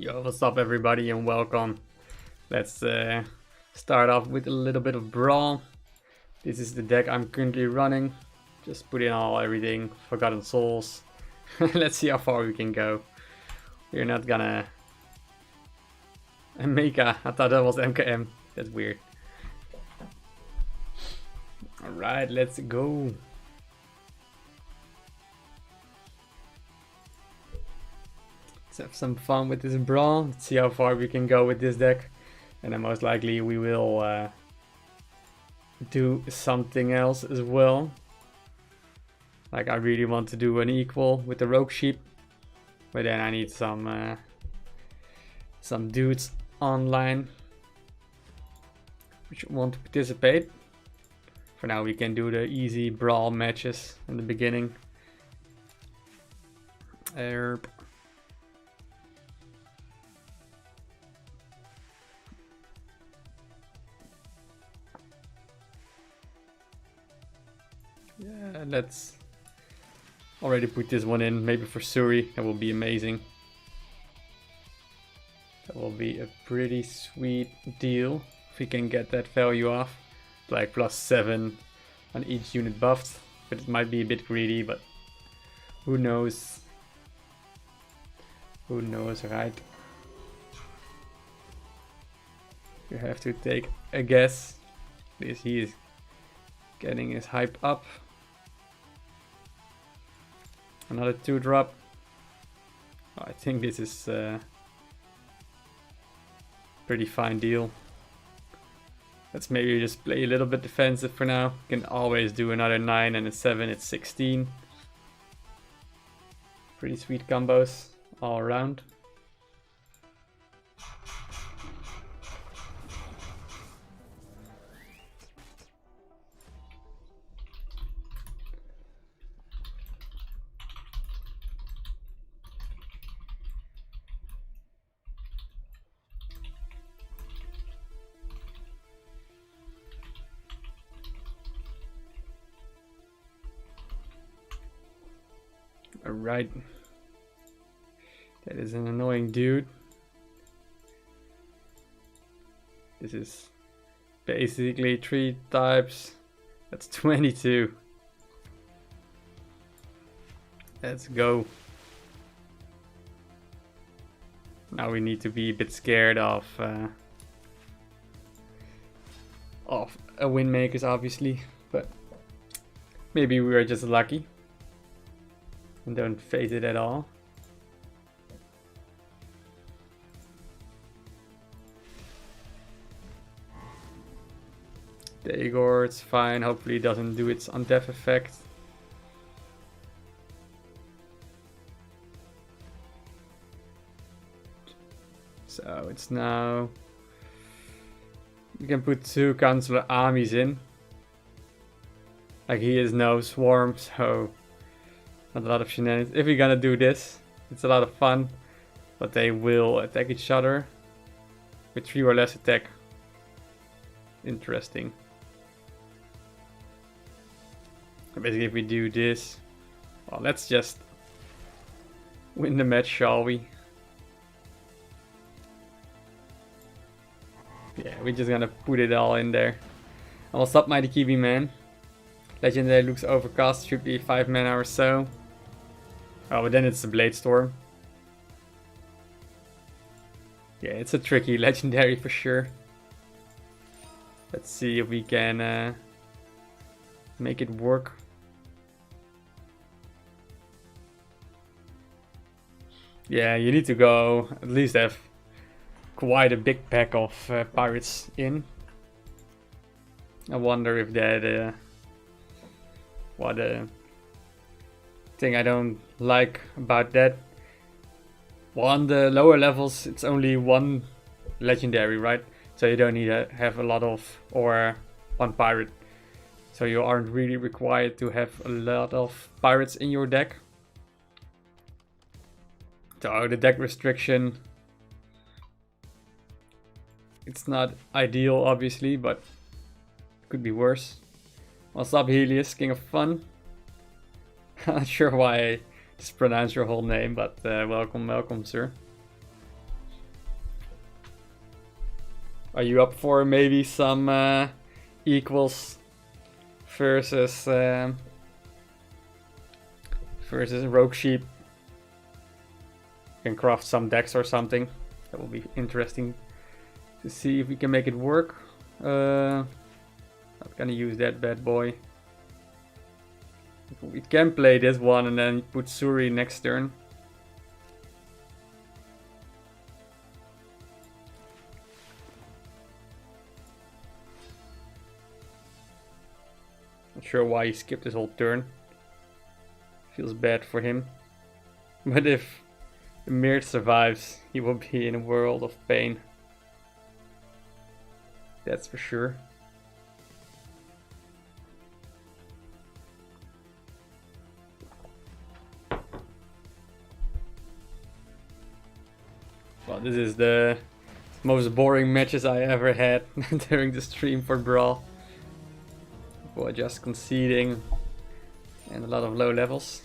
Yo, what's up everybody and welcome. Let's start off with a little bit of Brawl. This is the deck I'm currently running. Just put in everything, Forgotten Souls. Let's see how far we can go. We're not gonna... Mecha, I thought that was MKM. That's weird. Alright, let's go. Let's have some fun with this Brawl. Let's see how far we can go with this deck. And then most likely we will do something else as well. Like I really want to do an equal with the Rogue Sheep. But then I need some dudes online which want to participate. For now we can do the easy Brawl matches in the beginning. Erp. Yeah, let's already put this one in, maybe for Suri. That will be amazing. That will be a pretty sweet deal if we can get that value off. Like +7 on each unit buffed, but it might be a bit greedy, but who knows? Who knows, right? You have to take a guess. This he is getting his hype up. Another 2-drop. Oh, I think this is a pretty fine deal. Let's maybe just play a little bit defensive for now. Can always do another 9 and a 7, it's 16. Pretty sweet combos all around. Alright. That is an annoying dude. This is basically 3 types. That's 22. Let's go. Now we need to be a bit scared of a win makers, obviously, but maybe we are just lucky and don't phase it at all. Daegor, it's fine. Hopefully it doesn't do its undeath effect. So it's now... You can put 2 Counselor armies in. Like he has no swarm, so... Not a lot of shenanigans. If we're gonna do this, it's a lot of fun. But they will attack each other with 3 or less attack. Interesting. Basically, if we do this, well, let's just win the match, shall we? Yeah, we're just gonna put it all in there. And what's up, Mighty Kiwi Man? Legendary looks overcast, should be 5 mana or so. Oh, but then it's the Blade Storm. Yeah, it's a tricky legendary for sure. Let's see if we can make it work. Yeah, you need to go at least have quite a big pack of pirates in. I wonder if that what thing I don't like about that. Well, on the lower levels it's only 1 legendary, right? So you don't need to have a lot of, or 1 pirate. So you aren't really required to have a lot of pirates in your deck. So the deck restriction, it's not ideal obviously, but it could be worse. What's up, Helios, King of Fun? I'm not sure why I just pronounced your whole name, but welcome, welcome, sir. Are you up for maybe some equals versus versus Rogue Sheep? Can craft some decks or something. That will be interesting to see if we can make it work. Not gonna use that bad boy. We can play this one and then put Suri next turn. Not sure why he skipped this whole turn. Feels bad for him. But if the Mirror survives, he will be in a world of pain. That's for sure. Well, this is the most boring matches I ever had during the stream for Brawl. People just conceding and a lot of low levels.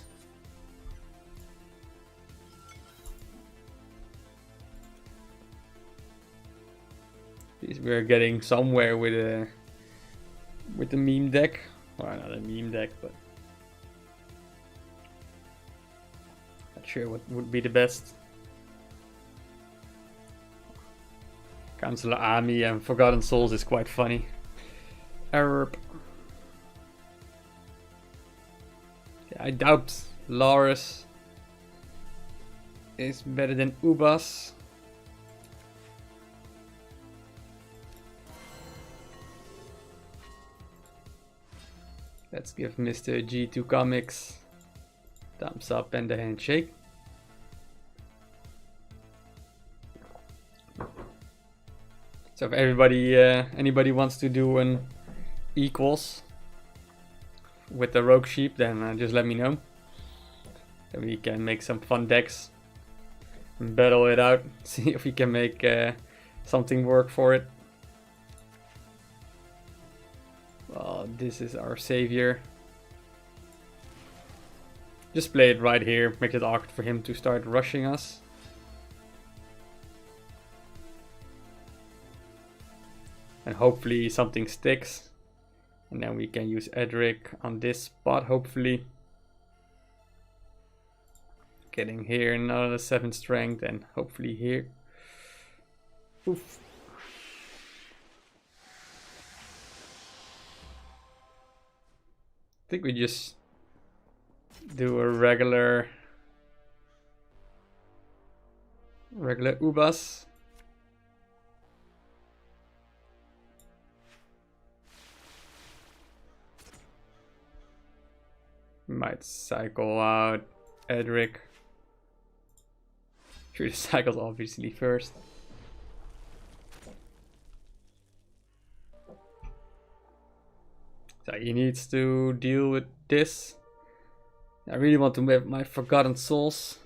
At least we're getting somewhere with the meme deck. Well, not a meme deck, but not sure what would be the best. Counselor Ami and Forgotten Souls is quite funny. Erp. Yeah, I doubt Laurus is better than Ubas. Let's give Mr. G2 Comics thumbs up and a handshake. So if anybody wants to do an equals with the Rogue Sheep, then just let me know. Then we can make some fun decks and battle it out. See if we can make something work for it. Well, this is our savior. Just play it right here. Make it awkward for him to start rushing us. And hopefully something sticks. And then we can use Edric on this spot, hopefully. Getting here another 7 strength and hopefully here. Oof. I think we just do a regular Ubas. Might cycle out Edric. Sure, the cycles obviously first. So he needs to deal with this. I really want to have my Forgotten Souls.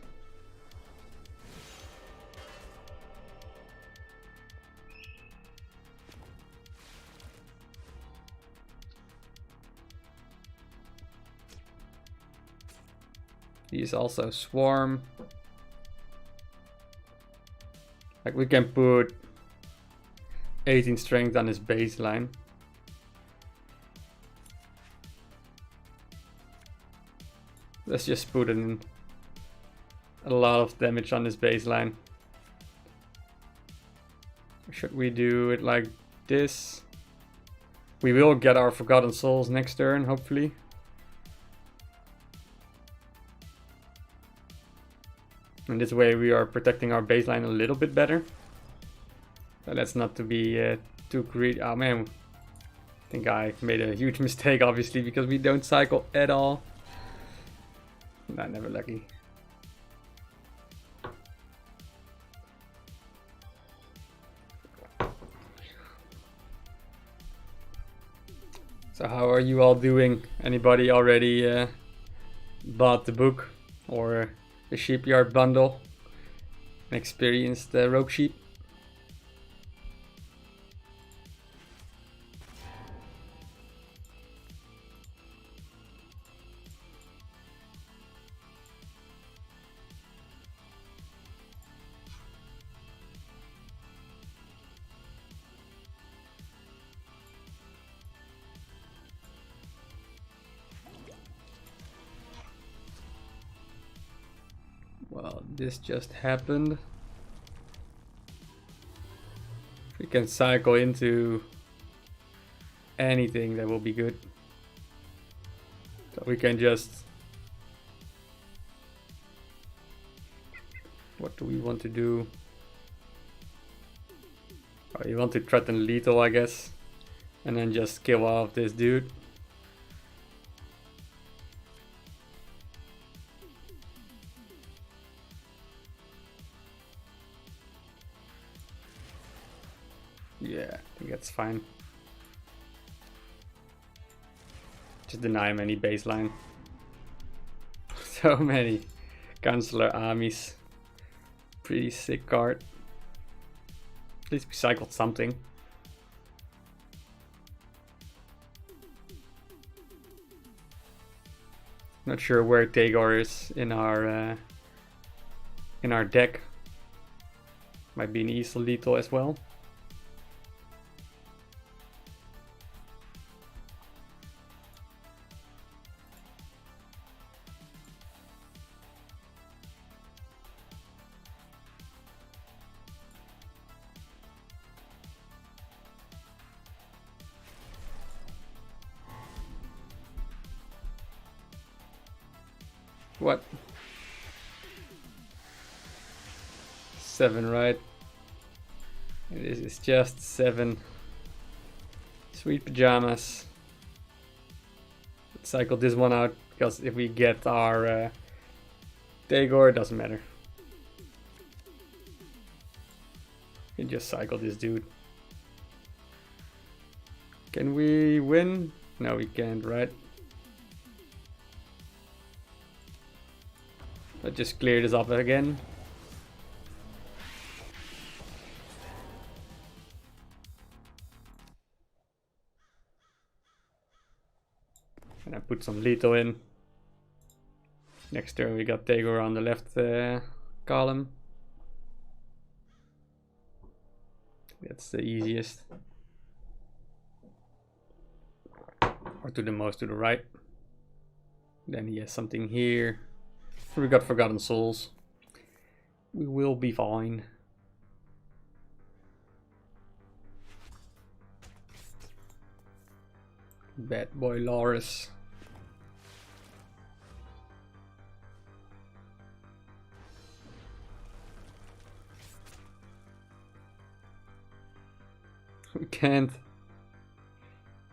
He's also Swarm. Like we can put 18 strength on his baseline. Let's just put in a lot of damage on his baseline. Should we do it like this? We will get our Forgotten Souls next turn, hopefully. And this way we are protecting our baseline a little bit better. So that's not to be too greedy. Oh man, I think I made a huge mistake obviously because we don't cycle at all. Nah, never lucky. So how are you all doing? Anybody already bought the book or the Shipyard bundle and experienced the Rogue Sheep? Well, this just happened. If we can cycle into anything, that will be good. So we can just... What do we want to do? Oh, you want to threaten lethal, I guess. And then just kill off this dude. Yeah, I think that's fine. Just deny him any baseline. So many Counselor armies. Pretty sick card. At least we cycled something. Not sure where Tagore is in our deck. Might be an easy lethal as well. What? 7, right? This is just 7. Sweet pajamas. Let's cycle this one out, because if we get our Tagore, it doesn't matter. We can just cycle this dude. Can we win? No, we can't, right? Let's just clear this up again. And I put some lethal in. Next turn we got Tagore on the left column. That's the easiest. Or to the most to the right. Then he has something here. We got Forgotten Souls. We will be fine. Bad boy Loris. We can't.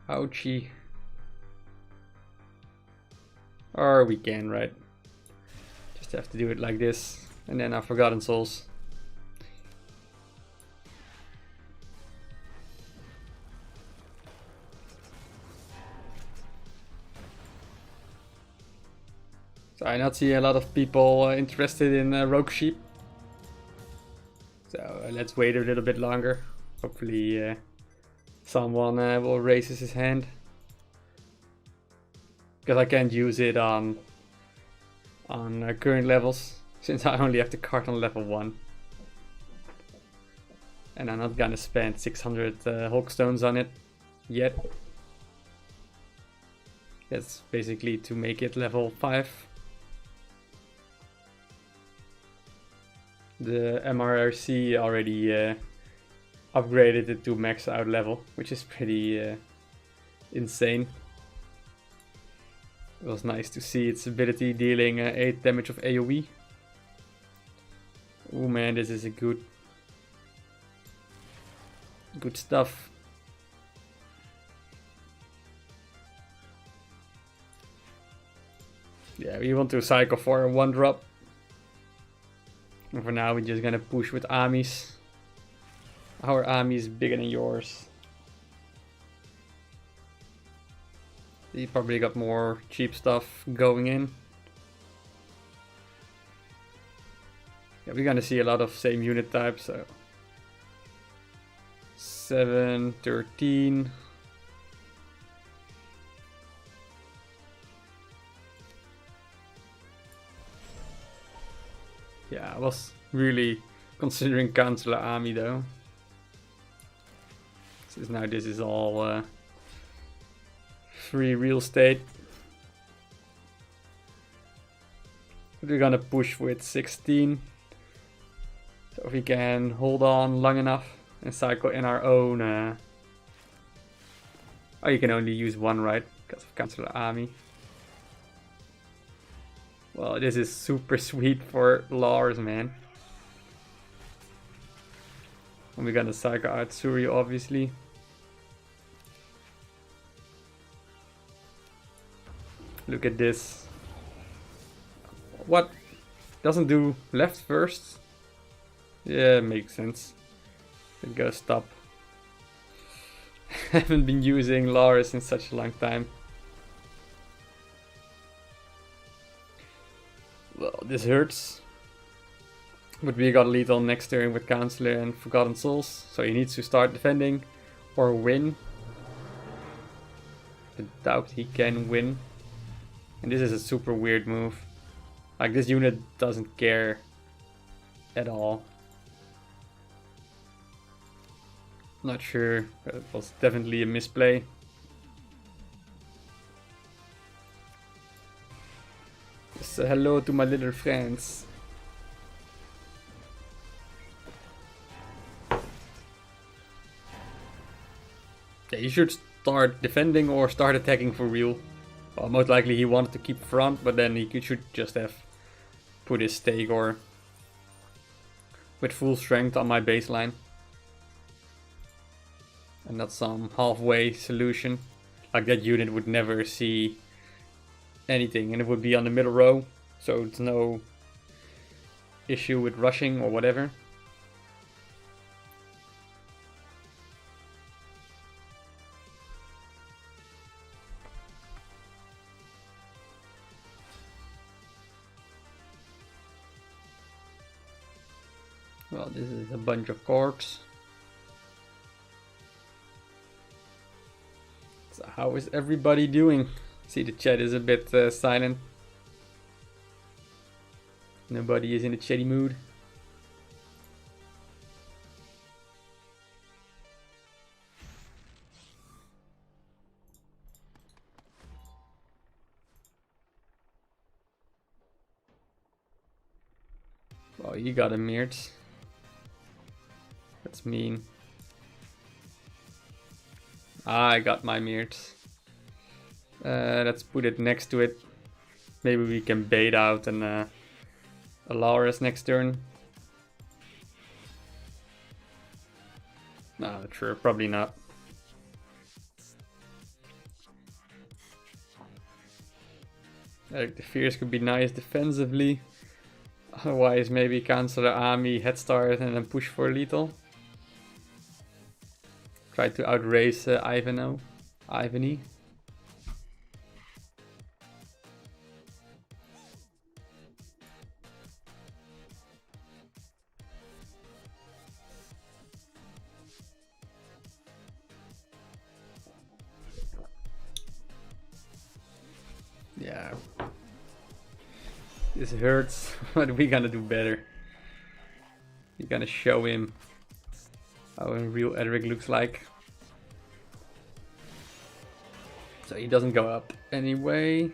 Ouchie. Or we can, right? Just have to do it like this. And then our Forgotten Souls. So I not see a lot of people interested in Rogue Sheep. So let's wait a little bit longer. Hopefully someone will raise his hand. Because I can't use it on current levels, since I only have the card on level 1. And I'm not gonna spend 600 Hulk Stones on it yet. That's basically to make it level 5. The MRRC already upgraded it to max out level, which is pretty insane. It was nice to see its ability dealing 8 damage of AoE. Oh man, this is a good stuff. Yeah, we want to cycle for a 1-drop. And for now, we're just gonna push with armies. Our army is bigger than yours. He probably got more cheap stuff going in. Yeah, we're gonna see a lot of same unit types, so 7, 13. Yeah, I was really considering Counselor Army though. Since now this is all free real estate. But we're gonna push with 16. So if we can hold on long enough and cycle in our own... Oh, you can only use one, right? Because of Counselor Ami. Well, this is super sweet for Lars, man. And we're gonna cycle out Suri, obviously. Look at this. What? Doesn't do left first? Yeah, makes sense. It goes stop. Haven't been using Lars in such a long time. Well, this hurts. But we got lethal next turn with Counselor and Forgotten Souls. So he needs to start defending or win. I doubt he can win. And this is a super weird move. Like, this unit doesn't care at all. Not sure, but it was definitely a misplay. Just hello to my little friends. Yeah, you should start defending or start attacking for real. Well, most likely he wanted to keep front, but then he should just have put his Stegor with full strength on my baseline. And not some halfway solution. Like, that unit would never see anything and it would be on the middle row. So it's no issue with rushing or whatever. Well, this is a bunch of corks. So how is everybody doing? See, the chat is a bit silent. Nobody is in a chatty mood. Oh, you got a mirrored. That's mean. I got my mirrored. Let's put it next to it. Maybe we can bait out and allow us next turn. No, sure, probably not. Eric the Fierce could be nice defensively. Otherwise, maybe Counselor Ami head start and then push for lethal. Try to outrace Ivany. Yeah. This hurts, but we're gonna do better. We're gonna show him how a real Edric looks like. So he doesn't go up anyway.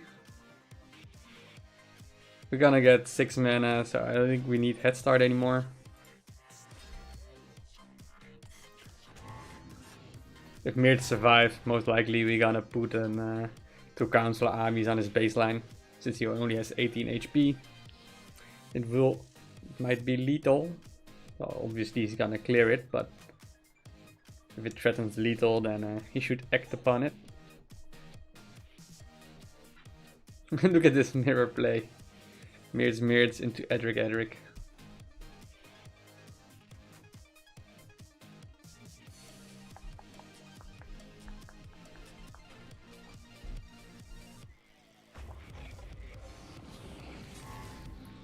We're gonna get 6 mana, so I don't think we need head start anymore. If Mirth survives, most likely we're gonna put two Council armies on his baseline, since he only has 18 HP. It might be lethal. Well, obviously he's gonna clear it, but if it threatens lethal, then he should act upon it. Look at this mirror play. Mirrors into Edric.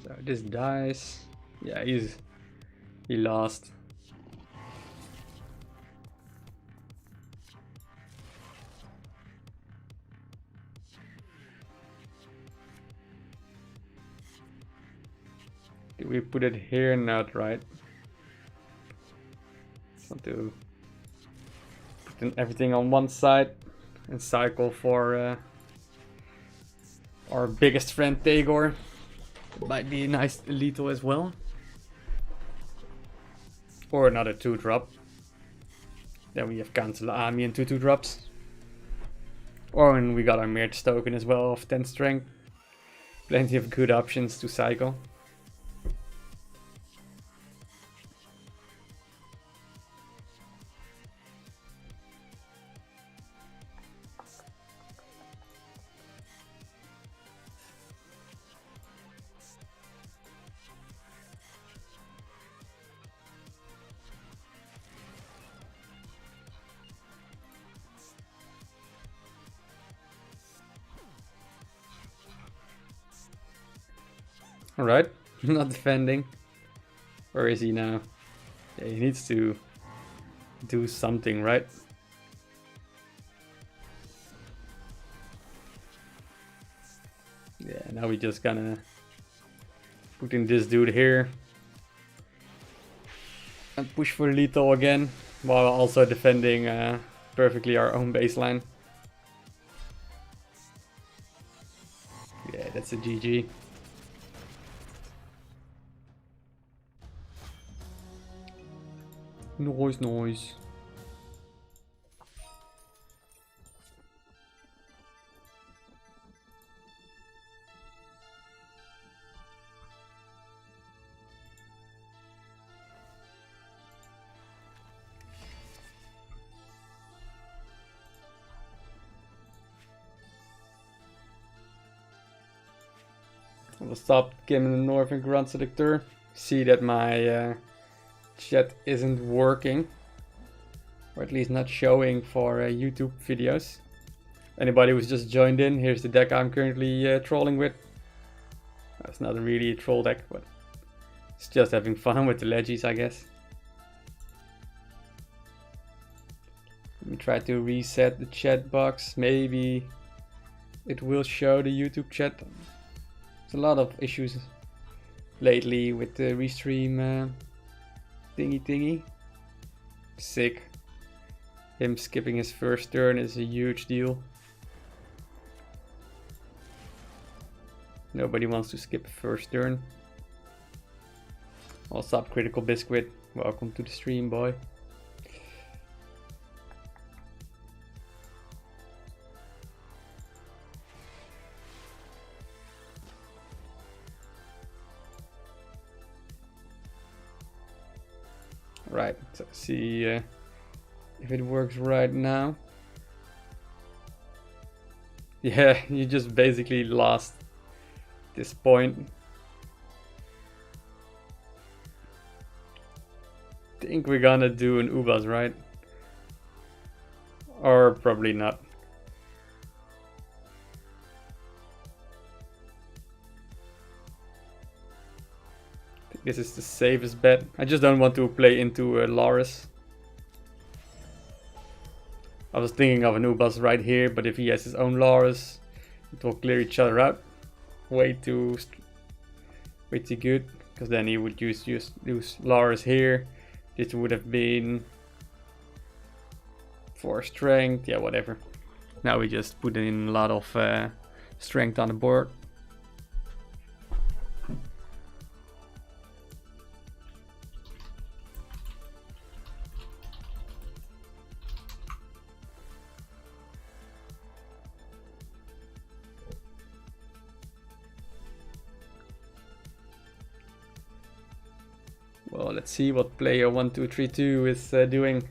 So this dies. Yeah, he lost. Do we put it here? Not right. Want to put everything on one side and cycle for our biggest friend Tagor. Might be a nice lethal as well. Or another 2-drop. Then we have cancel Ami and 2 2-drops. Or when we got our Mirage token as well of 10 strength. Plenty of good options to cycle. Alright, not defending. Where is he now? Yeah, he needs to do something, right? Yeah, now we just gonna put in this dude here. And push for lethal again, while also defending perfectly our own baseline. Yeah, that's a GG. Noise. I'll stop gaming the Northern Grand Selector. See that my chat isn't working, or at least not showing for YouTube videos. Anybody who's just joined in, here's the deck I'm currently trolling with. That's not really a troll deck, but it's just having fun with the leggies, I guess. Let me try to reset the chat box. Maybe it will show the YouTube chat. There's a lot of issues lately with the restream thingy. Sick. Him skipping his first turn is a huge deal. Nobody wants to skip first turn. What's up, Critical Biscuit? Welcome to the stream, boy. Right, so see if it works right now. Yeah, you just basically lost this point. Think we're gonna do an Ubas, right? Or probably not. This is the safest bet. I just don't want to play into Loris. I was thinking of an Ubas right here, but if he has his own Loris, it will clear each other out. Way too good, because then he would use Loris here. This would have been 4 strength, yeah, whatever. Now we just put in a lot of strength on the board. Well, let's see what player 1232 is doing.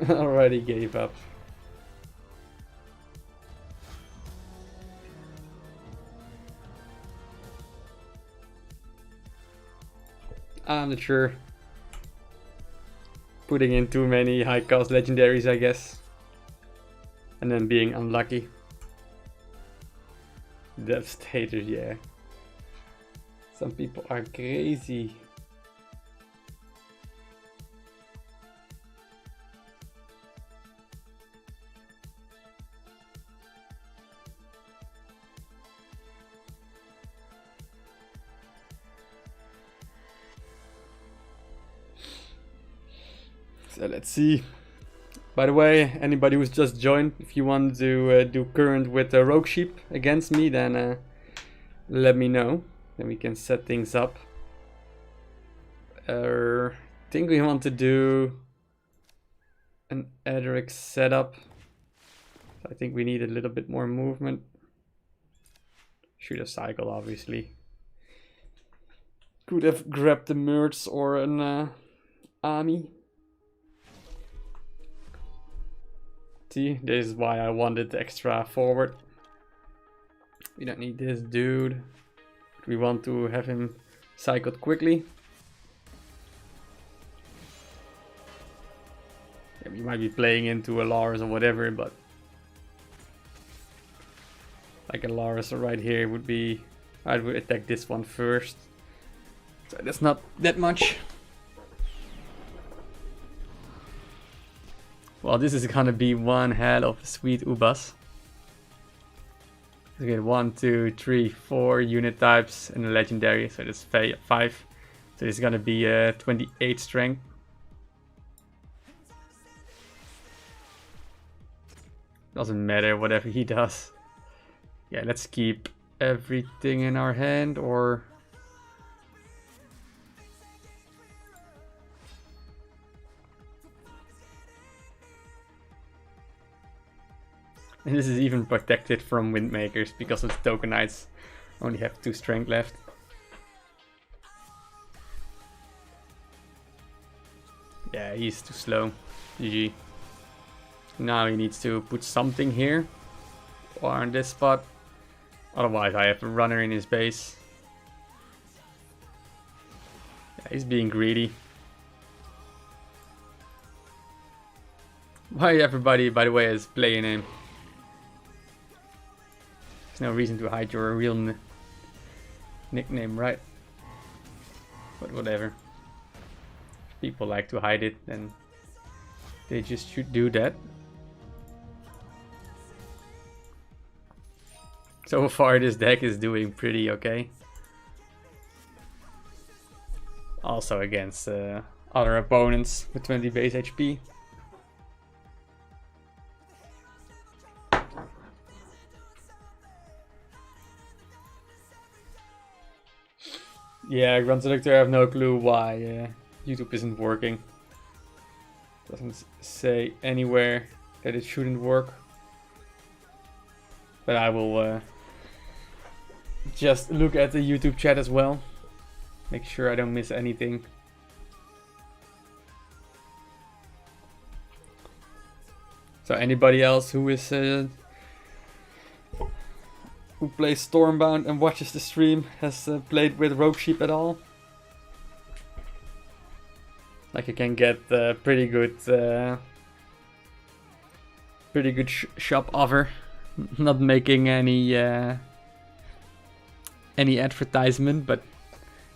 Already gave up. I'm not sure. Putting in too many high cost legendaries, I guess. And then being unlucky. Devastators, yeah. Some people are crazy. So let's see. By the way, anybody who's just joined, if you want to do current with Rogue Sheep against me, then let me know. Then we can set things up. I think we want to do an Edric setup. So I think we need a little bit more movement. Should have cycled, obviously. Could have grabbed the Mercs or an Ami. See, this is why I wanted extra forward. We don't need this dude. We want to have him cycled quickly. Yeah, we might be playing into a Lars or whatever, but like a Lars right here would be, I would attack this one first. So that's not that much. Well, this is gonna be one hell of a sweet Ubas. We get 1, 2, 3, 4 unit types and a legendary, so that's 5. So this is gonna be 28 strength. Doesn't matter whatever he does. Yeah, let's keep everything in our hand, or and this is even protected from Windmakers because its tokenites only have 2 strength left. Yeah, he's too slow. GG. Now he needs to put something here or on this spot. Otherwise I have a runner in his base. Yeah, he's being greedy. Why everybody, by the way, is playing him? There's no reason to hide your real nickname, right? But whatever. If people like to hide it, then they just should do that. So far this deck is doing pretty okay. Also against other opponents with 20 base HP. Yeah, Grand Selector, I have no clue why YouTube isn't working. Doesn't say anywhere that it shouldn't work. But I will just look at the YouTube chat as well. Make sure I don't miss anything. So anybody else who is who plays Stormbound and watches the stream has played with Rogue Sheep at all? Like you can get pretty good shop offer. Not making any advertisement, but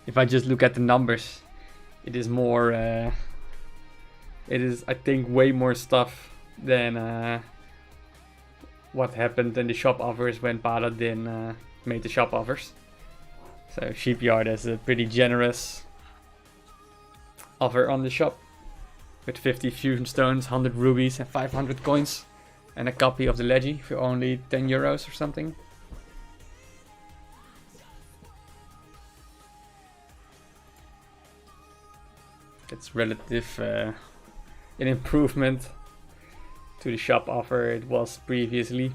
if I just look at the numbers, it is more. It is, I think, way more stuff than what happened in the shop offers when Paladin made the shop offers. So Sheepyard has a pretty generous offer on the shop with 50 fusion stones, 100 rubies, and 500 coins. And a copy of the Legi for only 10 euros or something. It's relative an improvement to the shop offer it was previously.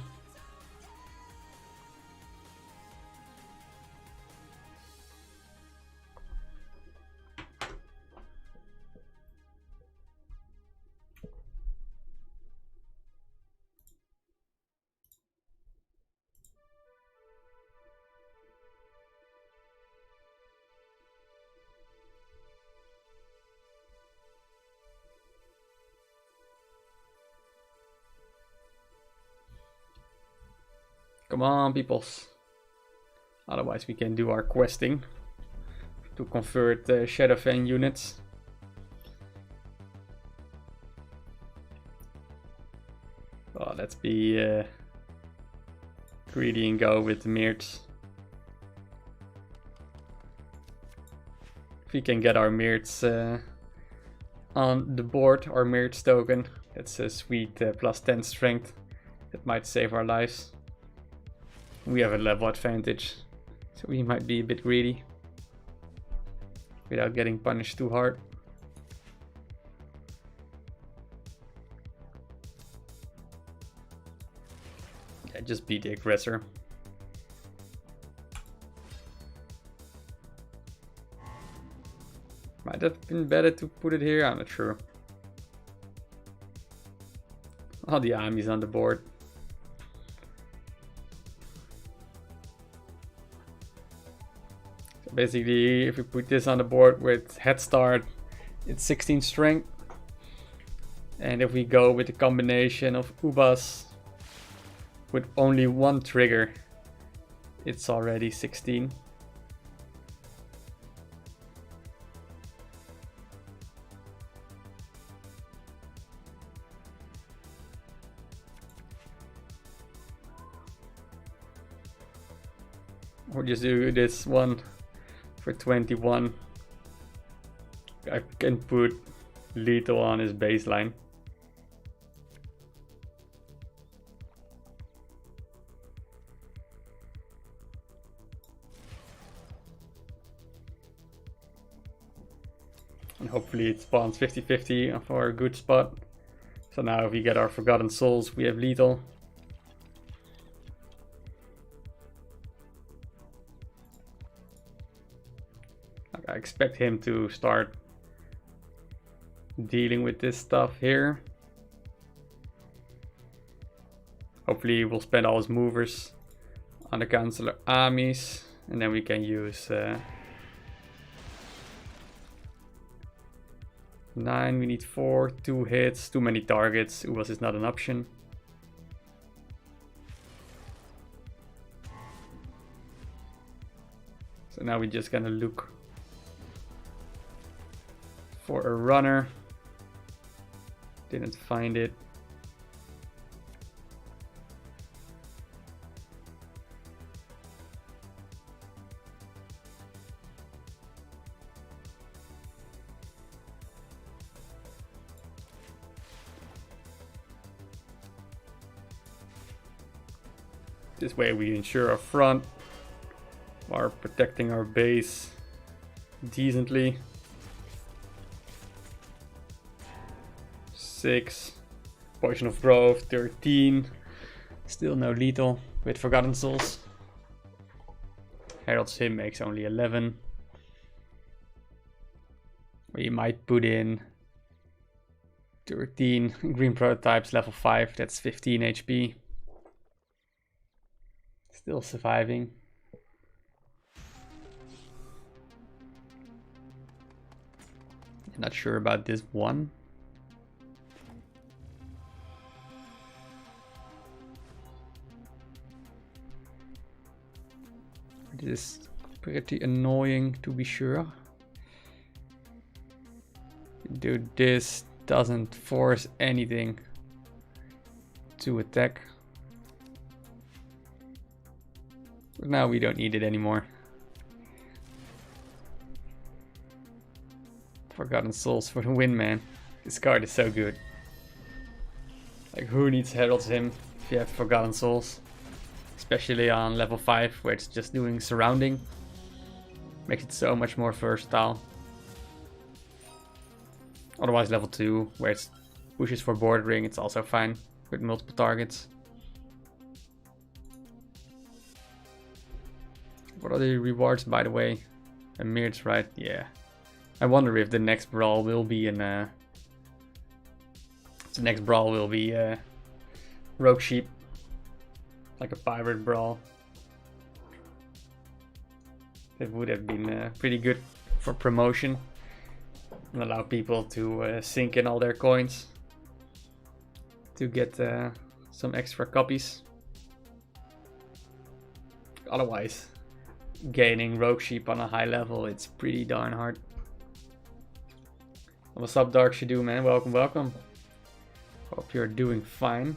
Come on, peoples. Otherwise we can do our questing to convert Shadowfang units. Well, let's be greedy and go with the Mirts. If we can get our Mirts on the board, our Mirage token. That's a sweet plus 10 strength. That might save our lives. We have a level advantage, so we might be a bit greedy without getting punished too hard. Yeah, just beat the aggressor. Might have been better to put it here, I'm not sure. All the armies on the board. So basically, if we put this on the board with head start, it's 16 strength. And if we go with the combination of Ubas with only one trigger, it's already 16. Or just do this one for 21. I can put lethal on his baseline. And hopefully it spawns 50-50 for a good spot. So now if we get our Forgotten Souls, we have lethal. I expect him to start dealing with this stuff here. Hopefully we'll spend all his movers on the Counselor armies, and then we can use 9, we need 4, 2 hits, too many targets. Ubas is not an option. So now we're just gonna look for a runner. Didn't find it. This way we ensure our front while protecting our base decently. 6, Poison of Growth, 13, still no lethal with Forgotten Souls. Herald's Hymn makes only 11. We might put in 13 green prototypes, level 5, that's 15 HP. Still surviving. Not sure about this one. This is pretty annoying to be sure. Dude, this doesn't force anything to attack. But now we don't need it anymore. Forgotten Souls for the win, man. This card is so good. Like, who needs Herald's Hymn if you have Forgotten Souls? Especially on level 5 where it's just doing surrounding. Makes it so much more versatile. Otherwise level 2 where it pushes for bordering, it's also fine with multiple targets. What are the rewards, by the way? A Mirage, right? Yeah. I wonder if the next Brawl will be Rogue Sheep. Like a pirate Brawl. That would have been pretty good for promotion. And allow people to sink in all their coins. To get some extra copies. Otherwise, gaining Rogue Sheep on a high level, it's pretty darn hard. What's up, Dark Shadow, man? Welcome, welcome. Hope you're doing fine.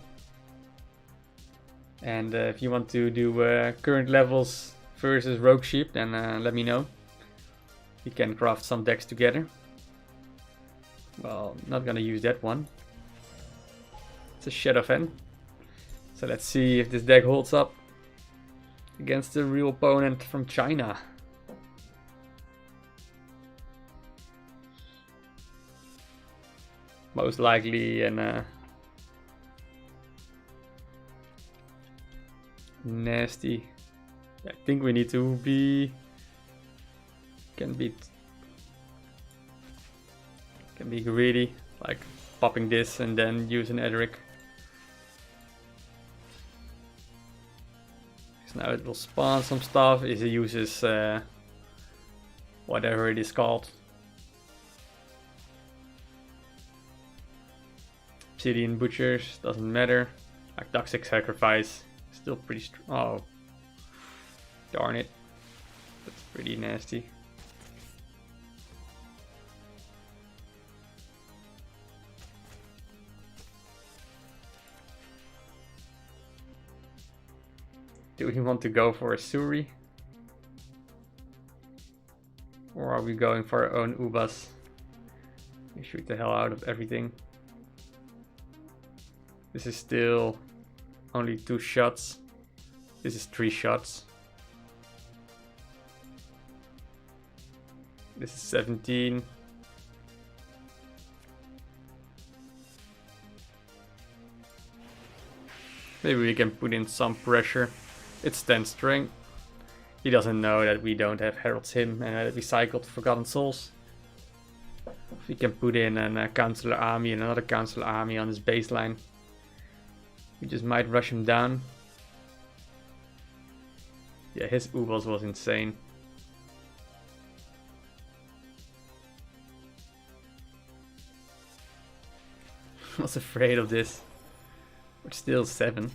And if you want to do current levels versus Rogue Sheep, then let me know. We can craft some decks together. Well, not gonna use that one. It's a Shadow Fan. So let's see if this deck holds up against the real opponent from China. Most likely an nasty. I think we need to be can be greedy, like popping this and then use an Edric. So now it will spawn some stuff. It uses whatever it is called. Obsidian Butchers, doesn't matter. Like Toxic Sacrifice, still pretty strong. Oh, darn it. That's pretty nasty. Do we want to go for a Suri? Or are we going for our own Ubas? We shoot the hell out of everything. This is still only 2 shots. This is 3 shots. This is 17. Maybe we can put in some pressure. It's 10 strength. He doesn't know that we don't have Herald's Hymn and that we cycled Forgotten Souls. If we can put in a Counselor Army and another Counselor Army on his baseline, we just might rush him down. Yeah, his Ubos was insane. I was afraid of this. We're still 7.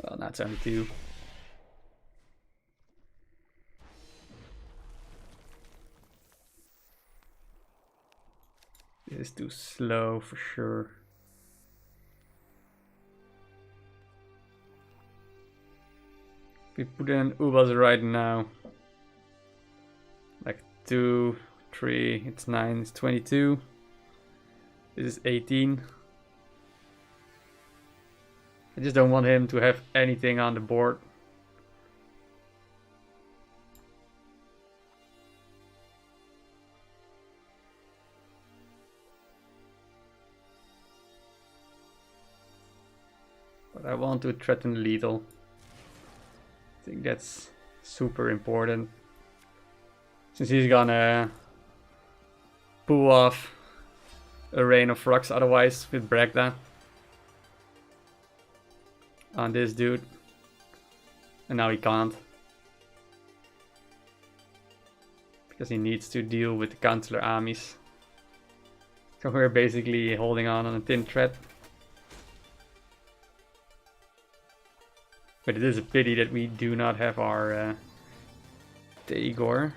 Well, now it's only 2. This is too slow for sure. We put in Ubas right now. Like 2, 3, it's 9, it's 22. This is 18. I just don't want him to have anything on the board. But I want to threaten lethal. I think that's super important. Since he's gonna pull off a Rain of Rocks otherwise with Bragda on this dude. And now he can't. Because he needs to deal with the Counselor armies. So we're basically holding on a thin thread. But it is a pity that we do not have our Igor.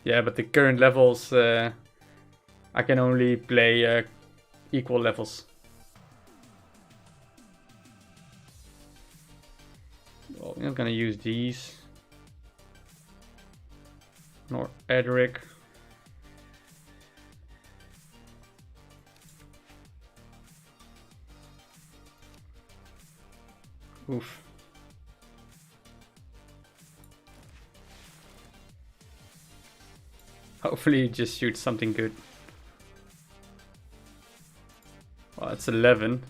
Yeah, but the current levels, I can only play equal levels. Well, I'm not gonna use these. Nor Edric. Oof. Hopefully it just shoots something good. Well, it's 11.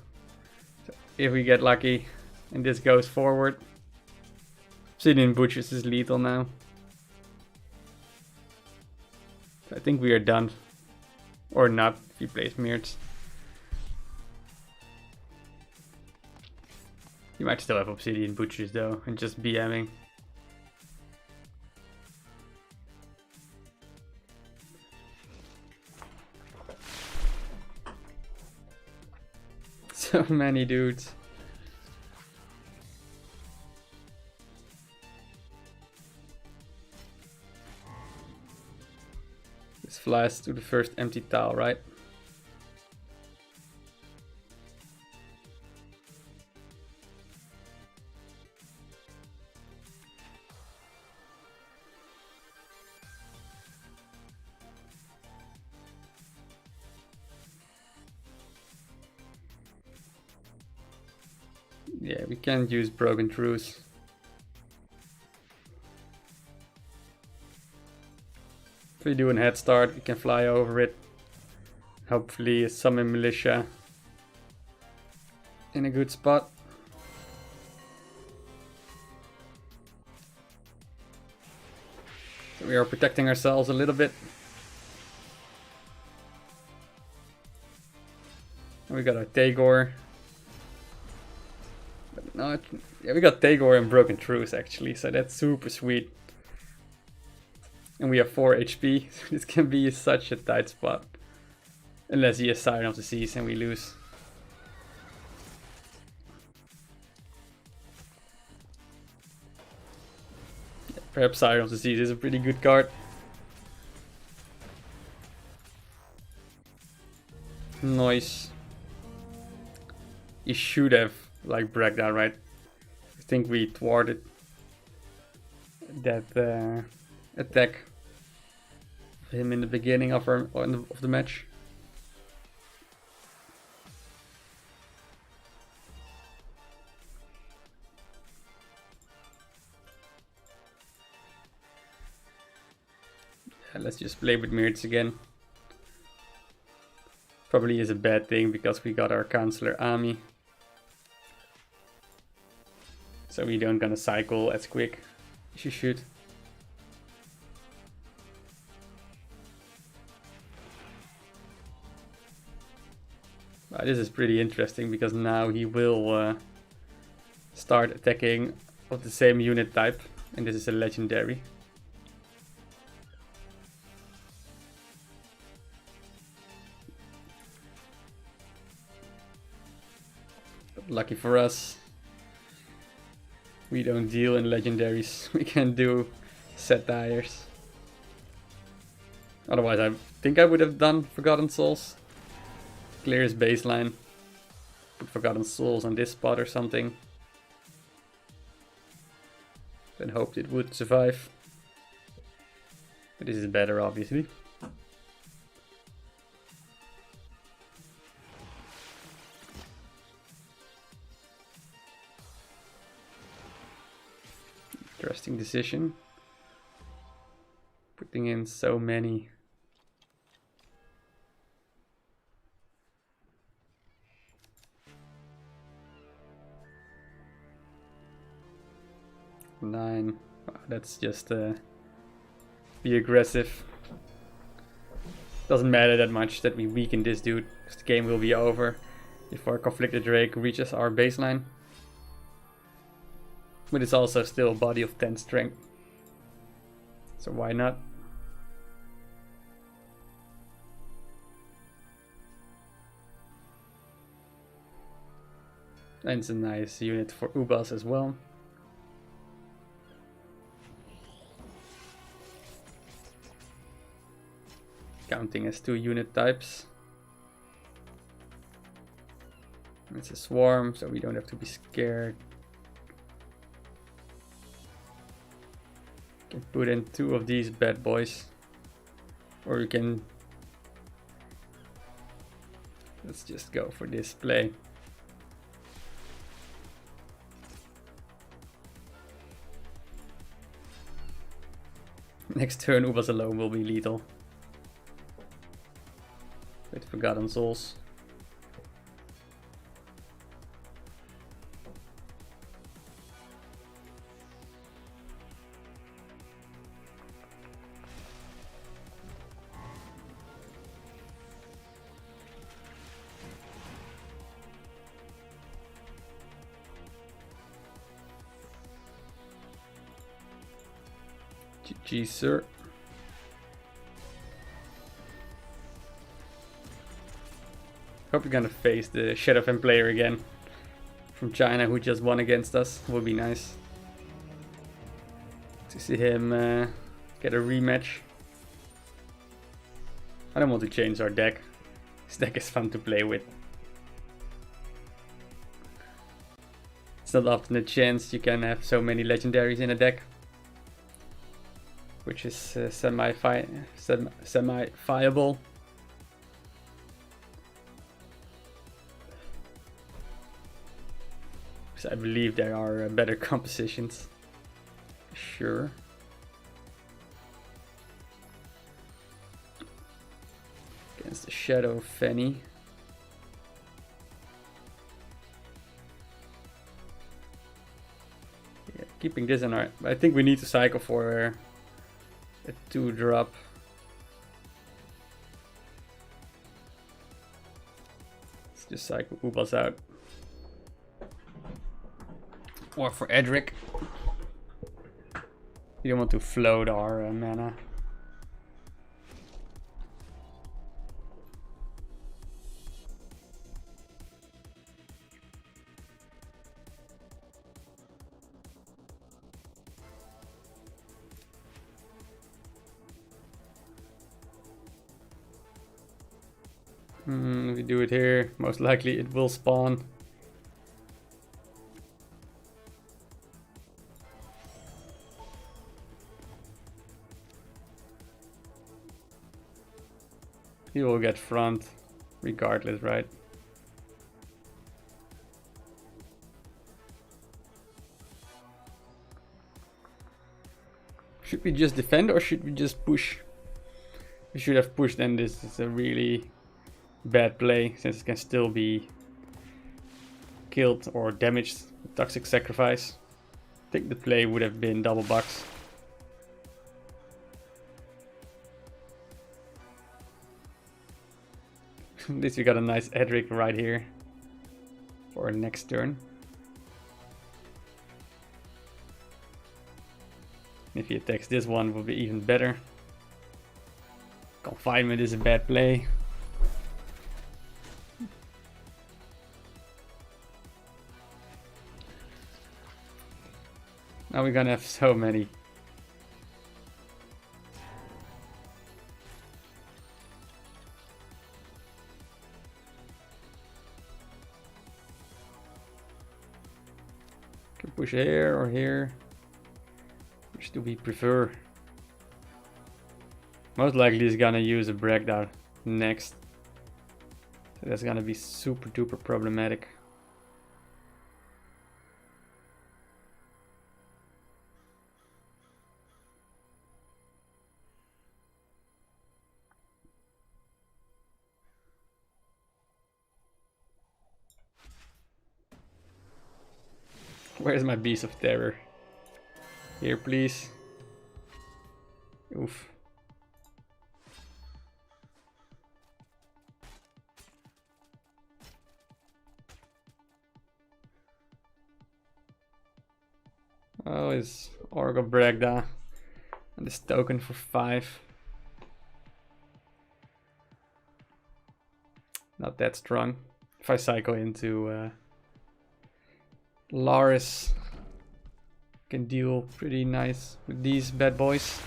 So if we get lucky and this goes forward. Obsidian Butchers is lethal now. So I think we are done. Or not, if he plays Mirts. You might still have Obsidian Butchers though, and just BMing. So many dudes. This flies to the first empty tile, right? Yeah, we can't use Broken Truce. If we do a head start, we can fly over it. Hopefully summon Militia in a good spot. So we are protecting ourselves a little bit. And we got our Tagore. But no, yeah, we got Tagore and Broken Truce actually, so that's super sweet. And we have 4 HP, so this can be such a tight spot. Unless he has Siren of the Seas and we lose. Yeah, perhaps Siren of the Seas is a pretty good card. Nice. You should have like breakdown, right? I think we thwarted that attack of him in the beginning of the match. Yeah, let's just play with Mirts again. Probably is a bad thing because we got our Counselor Ami. So we don't gonna cycle as quick as you should. This is pretty interesting because now he will start attacking of the same unit type, and this is a legendary. But lucky for us, we don't deal in legendaries. We can do satires. Otherwise, I think I would have done Forgotten Souls. Clear his baseline. Put Forgotten Souls on this spot or something. Then hoped it would survive. But this is better, obviously. Interesting decision. Putting in so many. Nine. Wow, that's just be aggressive. Doesn't matter that much that we weaken this dude, because the game will be over before Conflicted Drake reaches our baseline. But it's also still a body of 10 strength. So why not? And it's a nice unit for Ubas as well. Counting as 2 unit types. It's a swarm, so we don't have to be scared. Can put in 2 of these bad boys. Or we can... Let's just go for this play. Next turn, Ubas alone will be lethal. With Forgotten Souls. GG, sir. Hope we're gonna face the Shadowfen player again from China who just won against us. Would be nice to see him get a rematch. I don't want to change our deck. This deck is fun to play with. It's not often a chance you can have so many legendaries in a deck, which is semi-viable. Because I believe there are better compositions. Sure. Against the Shadow Fanny. Yeah, keeping this in our... I think we need to cycle for a 2-drop. Let's just cycle Ubas out. Or for Edric. We don't want to float our mana. If we do it here, most likely it will spawn. He will get front regardless, right? Should we just defend or should we just push? We should have pushed, and this is a really bad play since it can still be killed or damaged with Toxic Sacrifice. I think the play would have been double bucks. At least we got a nice Edric right here for our next turn. If he attacks this one, will be even better. Confinement is a bad play. Now we're gonna have so many. Can push here or here. Which do we prefer? Most likely he's gonna use a breakdown next. So that's gonna be super duper problematic. Where's my Beast of Terror? Here, please. Oof. Oh, it's Orgo Bragda. And this token for 5. Not that strong. If I cycle into Laris, can deal pretty nice with these bad boys.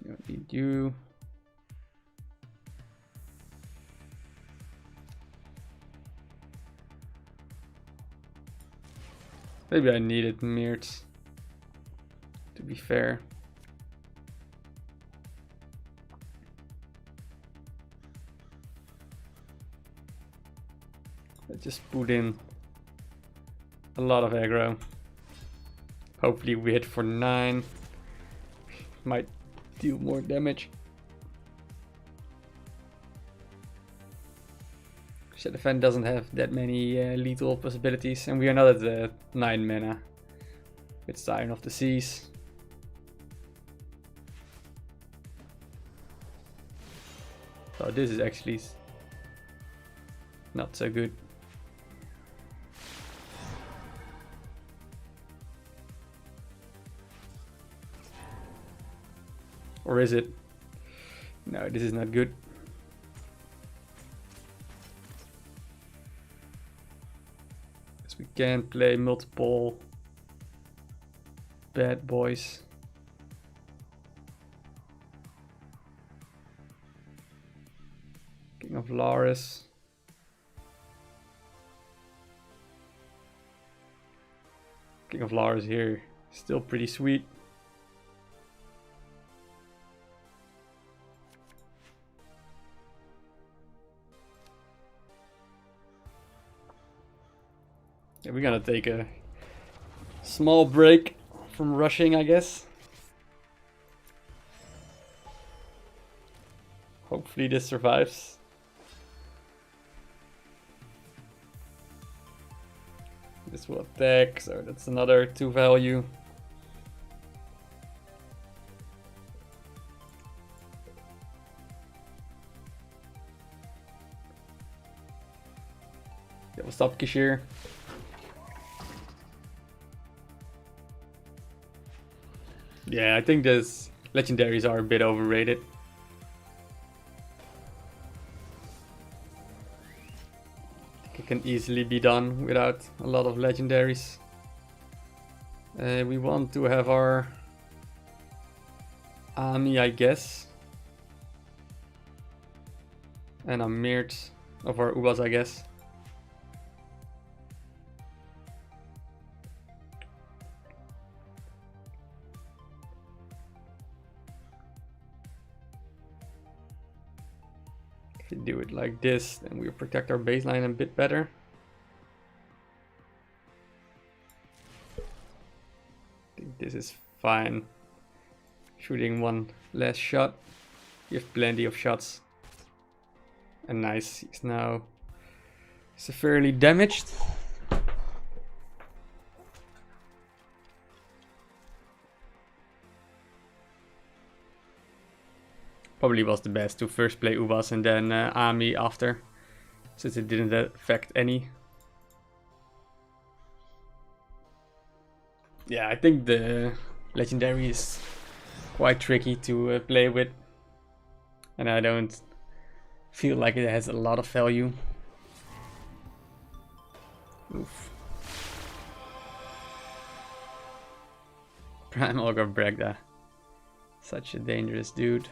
You don't need you. Maybe I needed Mirts, to be fair. I just put in a lot of aggro. Hopefully we hit for 9. Might deal more damage. Shadowfen doesn't have that many lethal possibilities, and we are not at 9 mana with Siren of the Seas. So this is actually not so good. Or is it? No, this is not good. Because we can play multiple bad boys. King of Laris. King of Laris here Still pretty sweet. Yeah, we're gonna take a small break from rushing, I guess. Hopefully this survives. This will attack, so that's another 2 value. Yeah, we'll stop Kishir. Yeah, I think those legendaries are a bit overrated. It can easily be done without a lot of legendaries. We want to have our Ami, I guess. And a Mirt of our Ubas, I guess. If we do it like this, then we'll protect our baseline a bit better. I think this is fine. Shooting one less shot. We have plenty of shots. And nice, he's now severely damaged. Probably was the best to first play Ubas and then Ami after, since it didn't affect any. Yeah, I think the legendary is quite tricky to play with, and I don't feel like it has a lot of value. Oof. Prime Olga Bregda. Such a dangerous dude.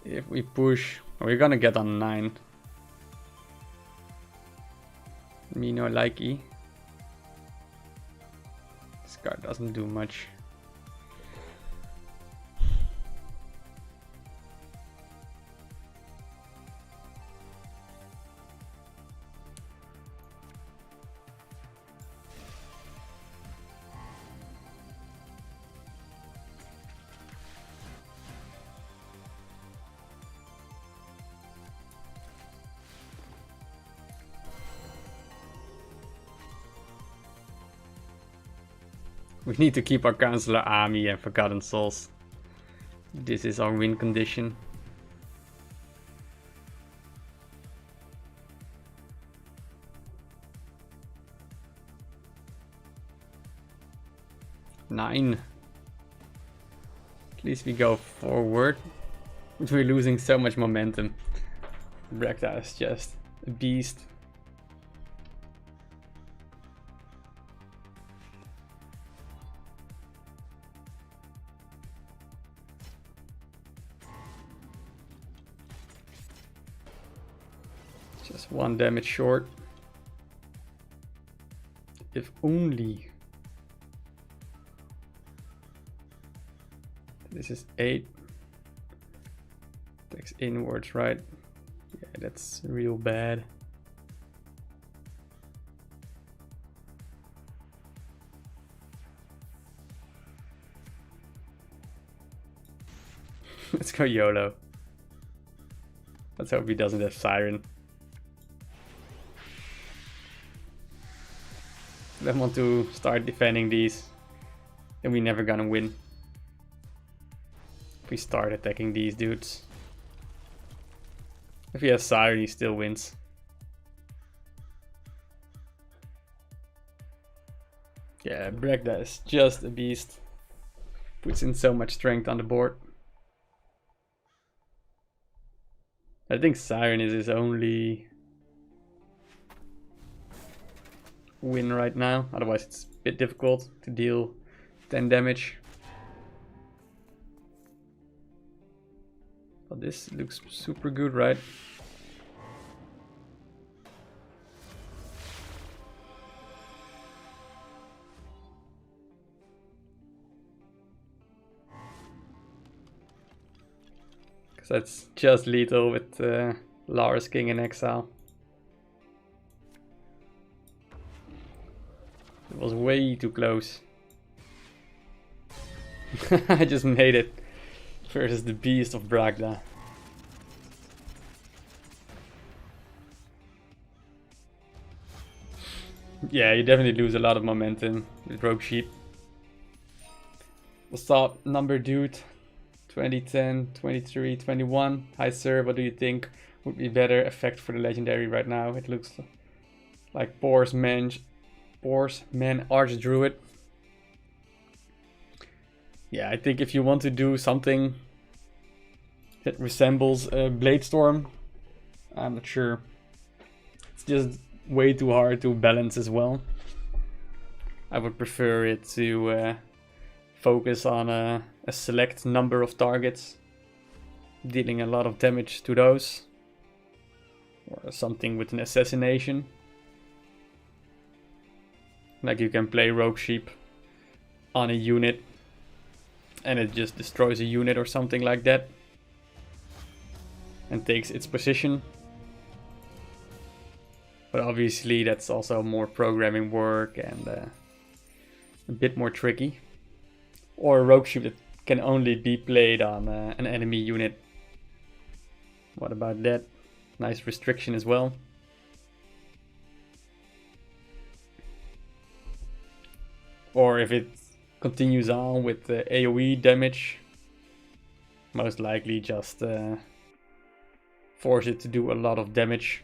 If we push, we're gonna get on 9. Me no likey. This card doesn't do much. We need to keep our Counselor Ami and Forgotten Souls. This is our win condition. Nine. At least we go forward. But we're losing so much momentum. Bregda is just a beast. Just 1 damage short. If only. This is 8. Takes inwards, right? Yeah, that's real bad. Let's go YOLO. Let's hope he doesn't have Siren. I don't want to start defending these, then we're never gonna win. If we start attacking these dudes. If he has Siren, he still wins. Yeah, Bregda is just a beast. Puts in so much strength on the board. I think Siren is his only win right now. Otherwise it's a bit difficult to deal 10 damage. But this looks super good, right? Because that's just lethal with Lars King in exile. It was way too close. I just made it versus the beast of Bragda. Yeah, you definitely lose a lot of momentum with Rogue Sheep. What's up, number dude? 2010, 23, 21. Hi sir, what do you think would be better effect for the legendary right now? It looks like Boar's Man Archdruid. Yeah, I think if you want to do something that resembles Bladestorm, I'm not sure. It's just way too hard to balance as well. I would prefer it to focus on a select number of targets, dealing a lot of damage to those, or something with an assassination. Like you can play Rogue Sheep on a unit and it just destroys a unit or something like that and takes its position. But obviously that's also more programming work and a bit more tricky. Or a Rogue Sheep that can only be played on an enemy unit. What about that? Nice restriction as well. Or if it continues on with the AoE damage, most likely just force it to do a lot of damage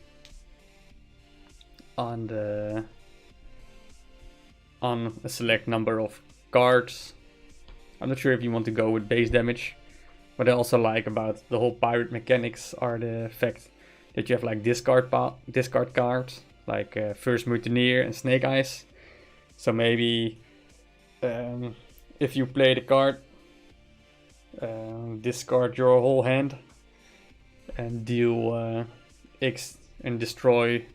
on a select number of cards. I'm not sure if you want to go with base damage. What I also like about the whole pirate mechanics are the fact that you have like discard cards, like First Mutineer and Snake Eyes. So maybe if you play the card, discard your whole hand and deal X and destroy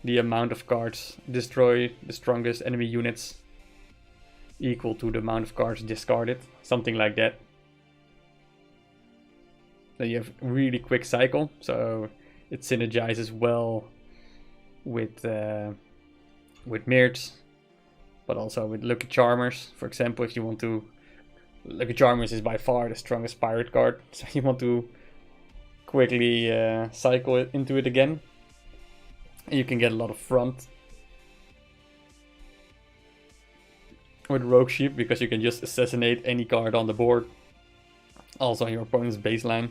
the amount of cards, destroy the strongest enemy units equal to the amount of cards discarded, something like that. So you have really quick cycle, so it synergizes well with Mirts, but also with Lucky Charmers. For example, if you want to, Lucky Charmers is by far the strongest pirate card, so you want to quickly cycle it into it again. And you can get a lot of front with Rogue Sheep because you can just assassinate any card on the board, also on your opponent's baseline.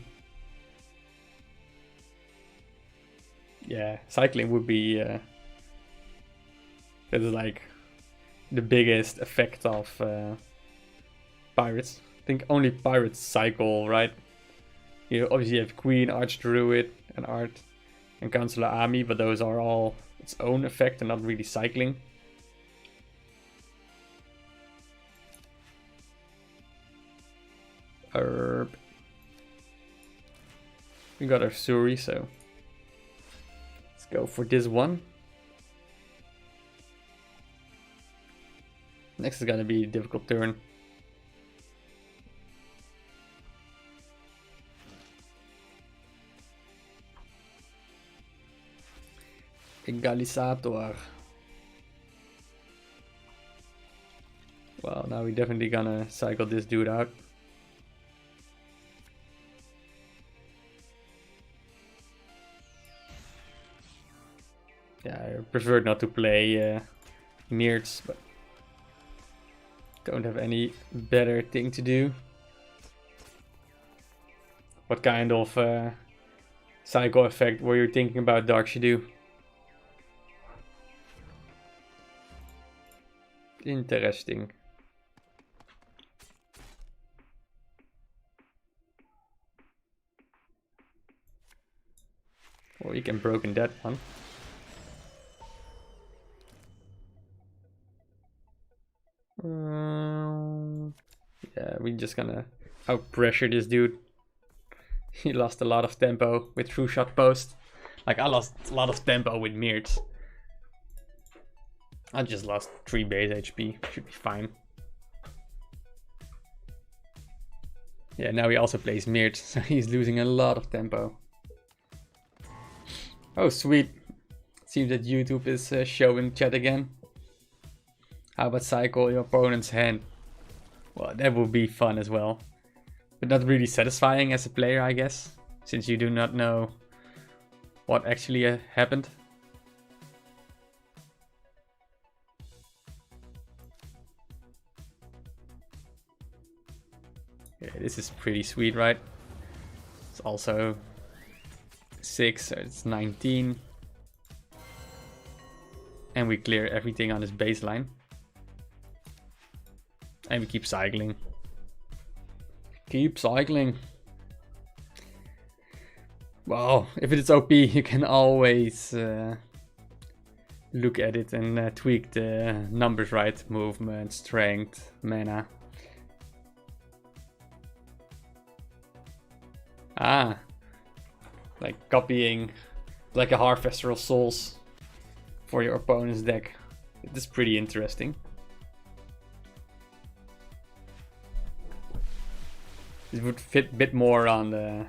Yeah, cycling would be that is like the biggest effect of pirates. I think only pirates cycle, right? You obviously have Queen, Archdruid, and Art, and Councillor Ami, but those are all its own effect and not really cycling. We got our Suri, so let's go for this one. Next is gonna be a difficult turn. Egalisator. Well, now we're definitely gonna cycle this dude out. Yeah, I prefer not to play Mirts, but don't have any better thing to do. What kind of cycle effect were you thinking about, Dark Shadow? Interesting. Well, you can broken that one. we just gonna out pressure this dude. He lost a lot of tempo with true shot post. Like I lost a lot of tempo with Mirts. I just lost 3 base HP, should be fine. Yeah, now he also plays Mirts, so he's losing a lot of tempo. Oh sweet, seems that YouTube is showing chat again. How about cycle your opponent's hand? Well, that would be fun as well. But not really satisfying as a player, I guess. Since you do not know what actually happened. Yeah, this is pretty sweet, right? It's also 6, so it's 19. And we clear everything on his baseline. And we keep cycling. Keep cycling. Well, if it is OP, you can always look at it and tweak the numbers, right? Movement, strength, mana. Ah, like copying like a Harvester of Souls for your opponent's deck. It is pretty interesting. This would fit a bit more on the...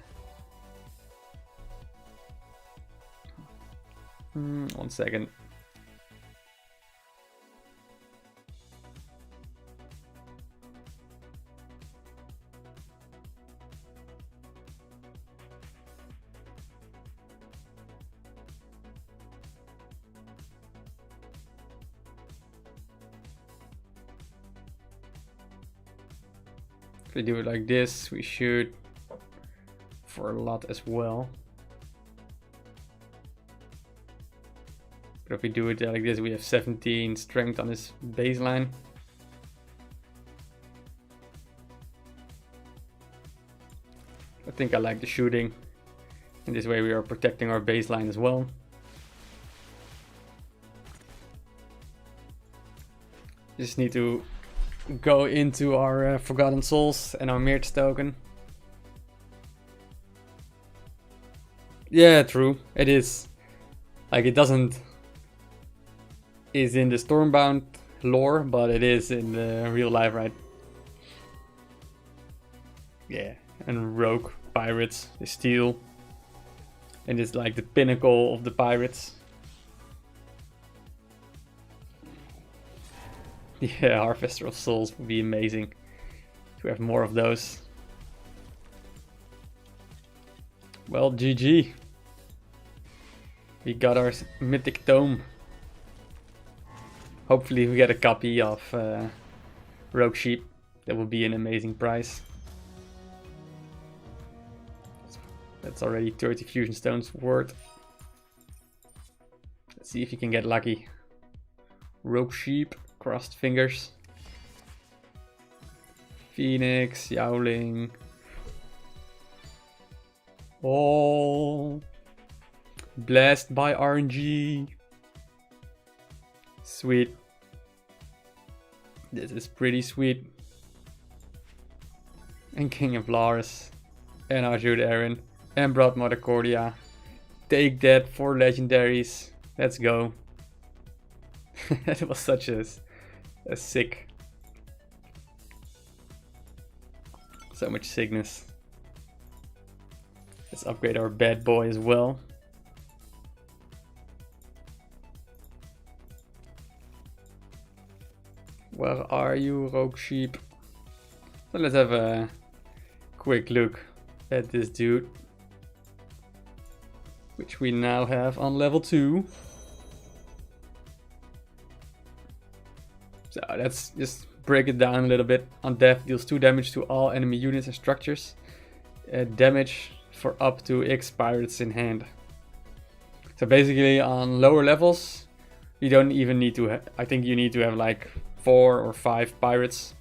1 second. If we do it like this, we should for a lot as well. But if we do it like this, we have 17 strength on his baseline. I think I like the shooting. In this way we are protecting our baseline as well. Just need to go into our Forgotten Souls and our Mirts token. Yeah, true. It is. Like, it doesn't... is in the Stormbound lore, but it is in the real life, right? Yeah, and rogue pirates, they steal. And it's like the pinnacle of the pirates. Yeah, Harvester of Souls would be amazing to have more of those. Well, GG. We got our mythic tome. Hopefully we get a copy of Rogue Sheep. That would be an amazing prize. That's already 30 fusion stones worth. Let's see if you can get lucky. Rogue Sheep, crossed fingers. Phoenix, Yowling. Oh, blessed by RNG. Sweet. This is pretty sweet. And King of Laris. And Arjud Aaron. And Broadmother Cordia. Take that, 4 legendaries. Let's go. That was such a sick. So much sickness. Let's upgrade our bad boy as well. Where are you, Rogue Sheep? So let's have a quick look at this dude, which we now have on level 2. So let's just break it down a little bit. On death, deals 2 damage to all enemy units and structures. Damage for up to X pirates in hand. So basically on lower levels, you don't even need to, I think you need to have like 4 or 5 pirates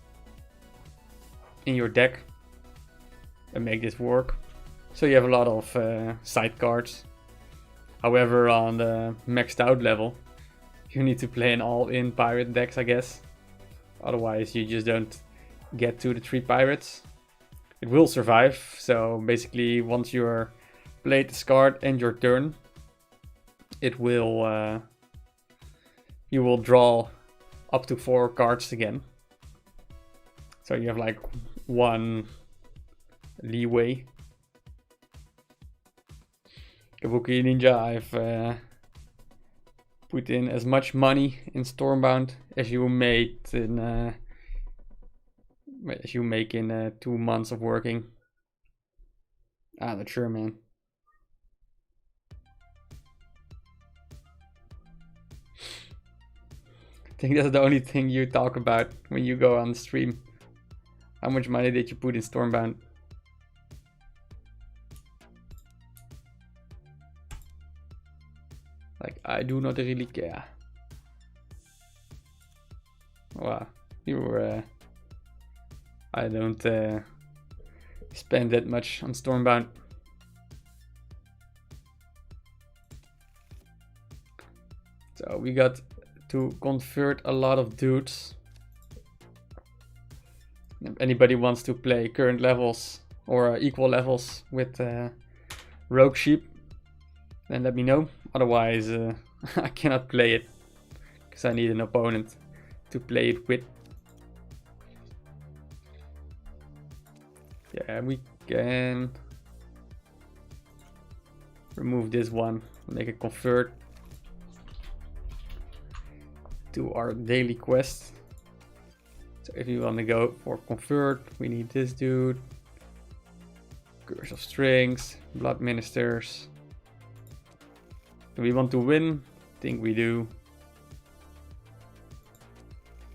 in your deck and make this work. So you have a lot of side cards. However, on the maxed out level, you need to play an all-in pirate decks, I guess. Otherwise, you just don't get to the 3 pirates. It will survive, so basically once you're played this card and your turn, it will you will draw up to 4 cards again. So you have like 1 leeway. Kabuki Ninja, I've put in as much money in Stormbound as you made in 2 months of working. Not sure, man. I think that's the only thing you talk about when you go on stream. How much money did you put in Stormbound? Like, I do not really care. Wow, I don't spend that much on Stormbound. So we got to convert a lot of dudes. If anybody wants to play current levels or equal levels with Rogue Sheep, then let me know. Otherwise, I cannot play it because I need an opponent to play it with. Yeah, we can remove this one, make it convert to our daily quest. So if you want to go for convert, we need this dude. Curse of Strings, Blood Ministers. Do we want to win? I think we do.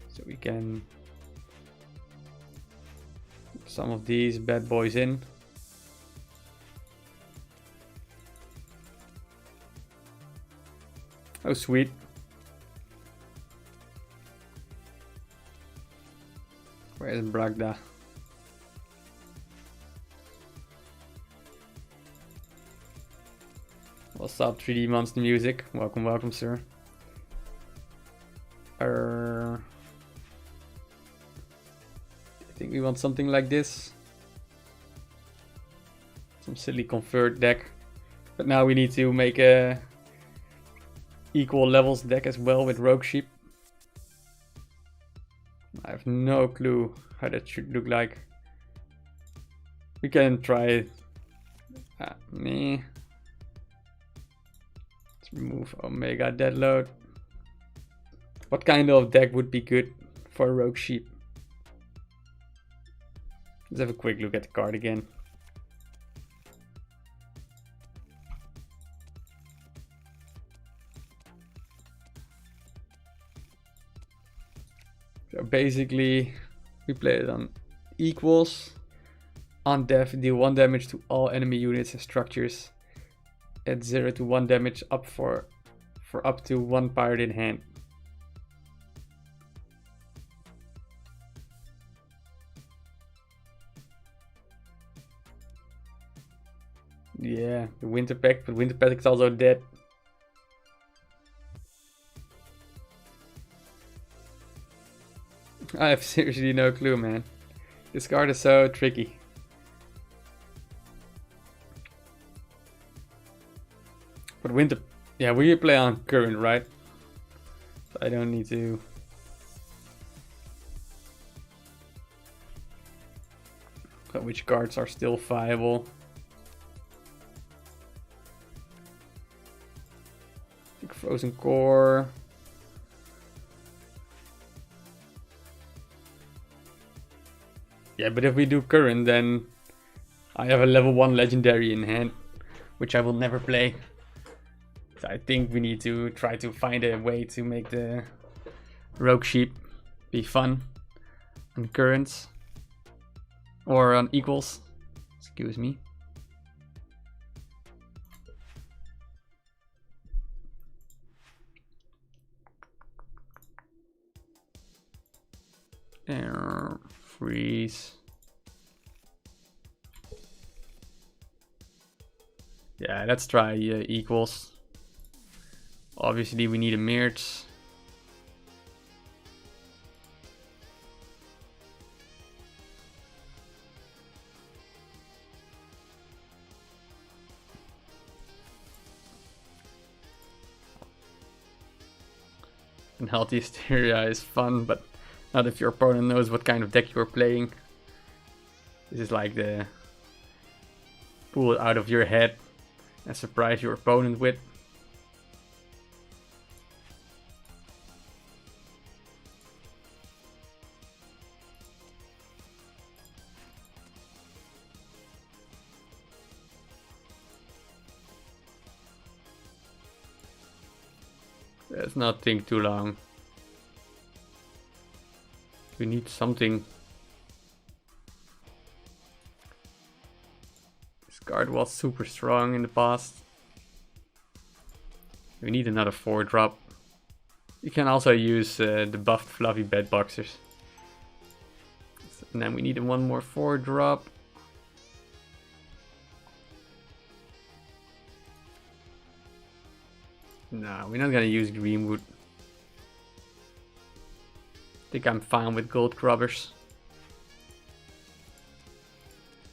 So we can put some of these bad boys in. Oh, sweet. Where is Bragda? What's up, 3D Monster Music? Welcome, welcome, sir. I think we want something like this. Some silly convert deck. But now we need to make a equal levels deck as well with Rogue Sheep. I have no clue how that should look like. We can try me. Let's remove Omega Deadload. What kind of deck would be good for Rogue Sheep? Let's have a quick look at the card again. So basically, we play it on equals. On def, deal 1 damage to all enemy units and structures. Add 0 to 1 damage up for up to 1 pirate in hand. Yeah, the Winter Pact, but Winter Pact is also dead. I have seriously no clue, man. This card is so tricky. But Winter... Yeah, we play on current, right? So I don't need to... But which cards are still viable? I think Frozen Core... Yeah, but if we do current, then I have a level 1 legendary in hand, which I will never play. So I think we need to try to find a way to make the Rogue Sheep be fun on currents or on equals. Excuse me. Freeze. Yeah, let's try equals. Obviously we need a merge. And healthy hysteria is fun, but not if your opponent knows what kind of deck you're playing. This is like the pull it out of your head and surprise your opponent with. Let's not think too long. We need something. This card was super strong in the past. We need another 4-drop. You can also use the buffed fluffy bed boxers. And then we need one more 4-drop. No, we're not gonna use Greenwood. I think I'm fine with gold grubbers.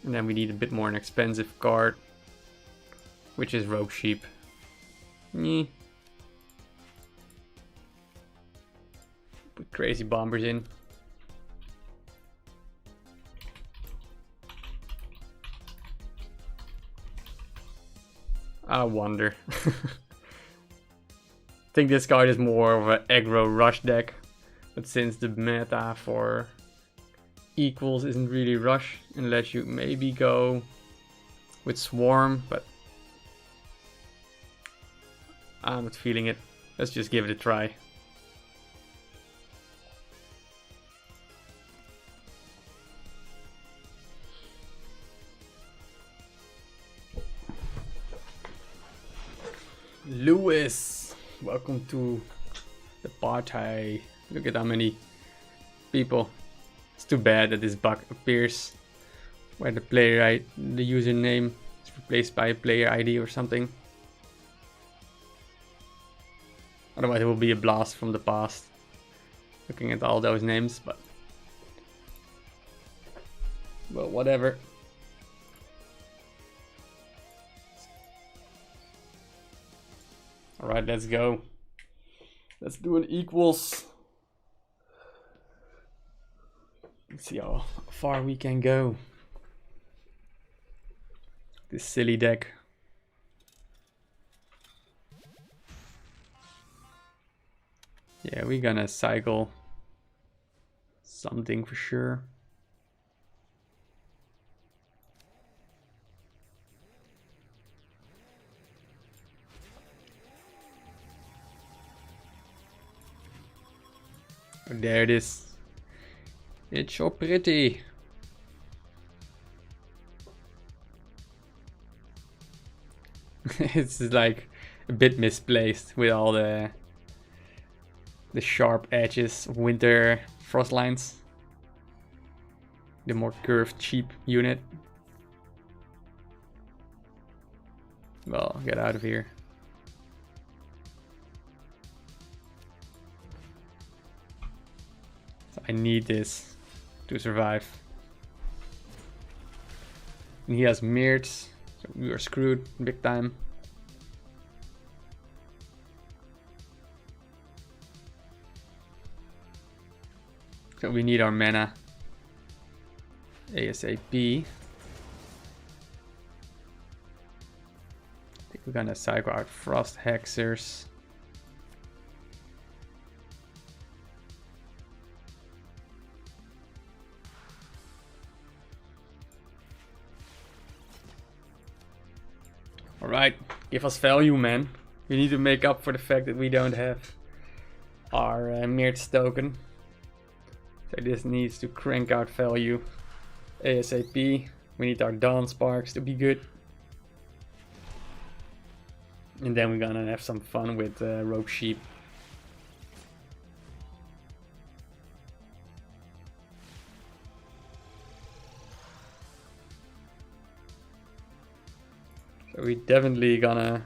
And then we need a bit more an expensive card, which is Rogue Sheep. Put crazy bombers in. I wonder. I think this card is more of an aggro rush deck, but since the meta for equals isn't really rush, unless you maybe go with Swarm, but I'm not feeling it. Let's just give it a try. Lewis, welcome to the party. Look at how many people. It's too bad that this bug appears where the the username is replaced by a player ID or something. Otherwise it will be a blast from the past looking at all those names, but well, whatever. Alright, let's go. Let's do an equals. Let's see how far we can go. This silly deck. Yeah, we're gonna cycle something for sure. There it is. It's so pretty. It's like a bit misplaced with all the sharp edges of winter frost lines. The more curved cheap unit. Well, get out of here. I need this to survive. And he has mirrors, so we are screwed big time. So we need our mana ASAP. I think we're gonna cycle out Frost Hexers. Alright, give us value, man. We need to make up for the fact that we don't have our Mirtz token. So this needs to crank out value ASAP. We need our Dawn Sparks to be good. And then we're gonna have some fun with Rogue Sheep. So we definitely gonna...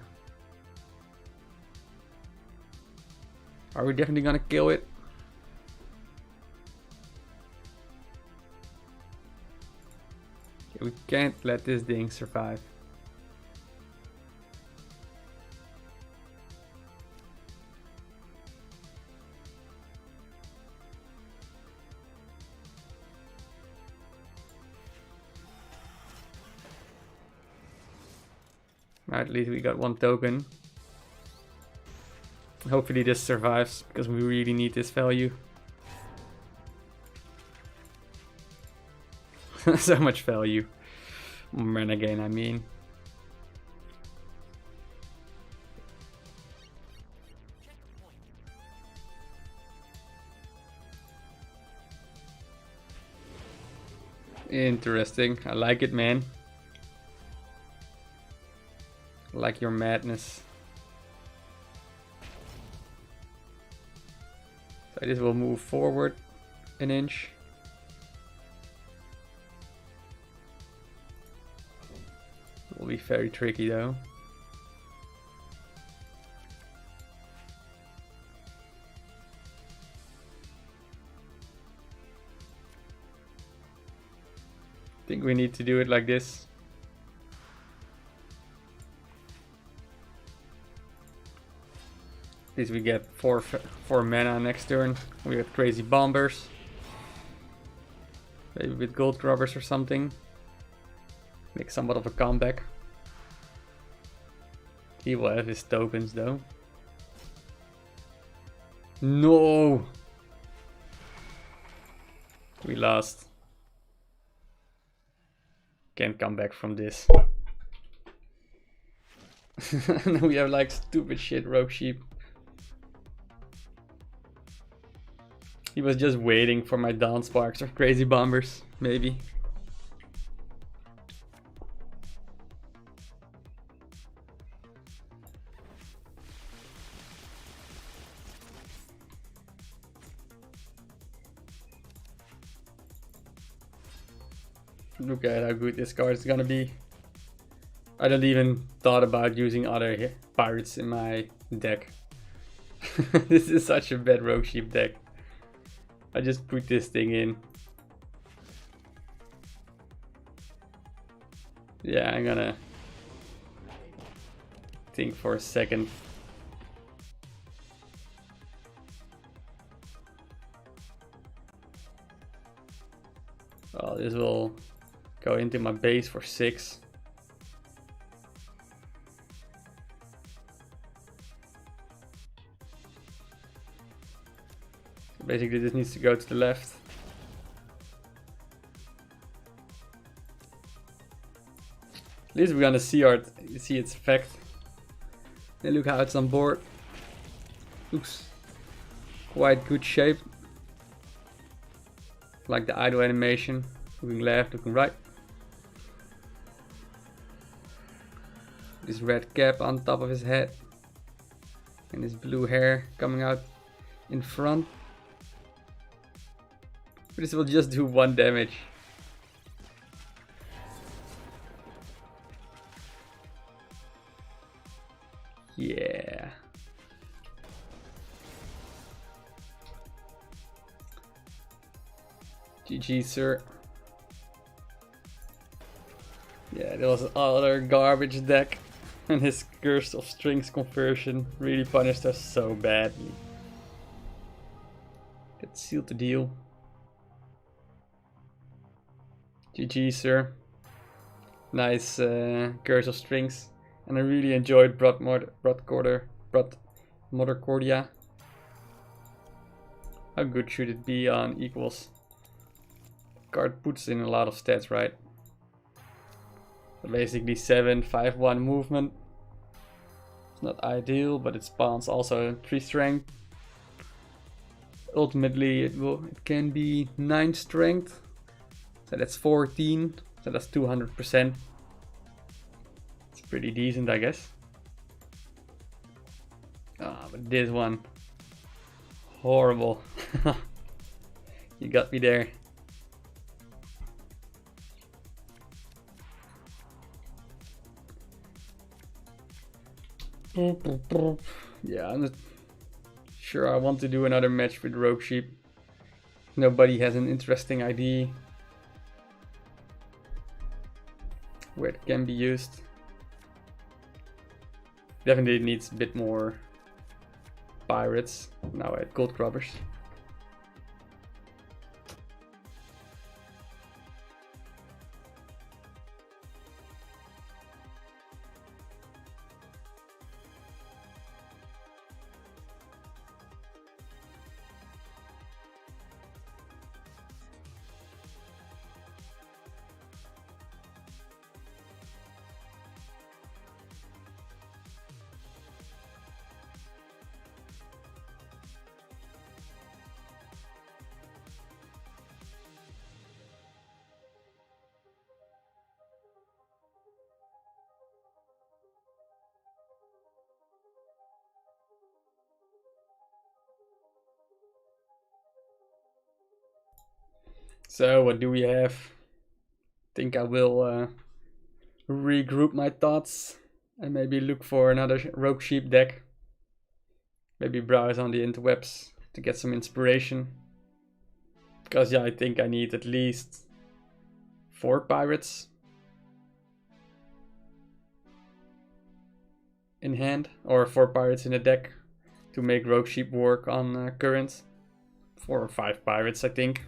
Are we definitely gonna kill it? Okay, we can't let this thing survive. At least we got one token. Hopefully this survives, because we really need this value. So much value. Renegade, I mean. Interesting. I like it, man. I like your madness. So this will move forward an inch. It will be very tricky though. I think we need to do it like this. At least we get four mana next turn. We have crazy bombers. Maybe with gold grubbers or something. Make somewhat of a comeback. He will have his tokens though. No! We lost. Can't come back from this. And we have like stupid shit rogue sheep. He was just waiting for my dawn sparks or crazy bombers, maybe. Look at how good this card is gonna be. I don't even thought about using other pirates in my deck. This is such a bad rogue sheep deck. I just put this thing in. Yeah, I'm gonna think for a second. Oh, this will go into my base for 6. Basically this needs to go to the left. At least we're gonna see its effect. And look how it's on board. Looks quite good shape. Like the idle animation. Looking left, looking right. This red cap on top of his head. And his blue hair coming out in front. This will just do 1 damage. Yeah. GG, sir. Yeah, that was another garbage deck. And his Curse of Strings conversion really punished us so badly. That sealed the deal. GG, sir. Nice Curse of Strings. And I really enjoyed Mothercordia. How good should it be on equals? Card puts in a lot of stats, right? So basically 7, 5-1 movement. It's not ideal, but it spawns also 3 strength. Ultimately it can be 9 strength. So that's 14, so that's 200%. It's pretty decent, I guess. Ah, but this one, horrible. You got me there. Yeah, I'm not sure I want to do another match with Rogue Sheep. Nobody has an interesting ID where it can be used. Definitely needs a bit more pirates now at gold grubbers. So what do we have? Think I will regroup my thoughts and maybe look for another Rogue Sheep deck. Maybe browse on the interwebs to get some inspiration. Because yeah, I think I need at least 4 pirates in hand, or 4 pirates in a deck to make Rogue Sheep work on current. 4 or 5 pirates, I think.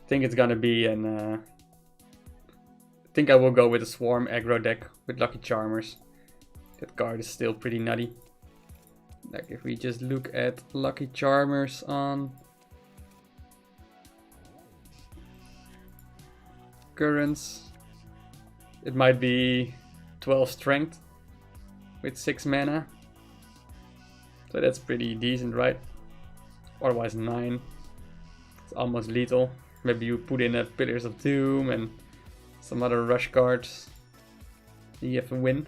I think it's gonna be an... I think I will go with a Swarm aggro deck with Lucky Charmers. That card is still pretty nutty. Like if we just look at Lucky Charmers on currents, it might be 12 strength with 6 mana. So that's pretty decent, right? Otherwise 9. It's almost lethal. Maybe you put in a Pillars of Doom and some other rush cards. You have a win.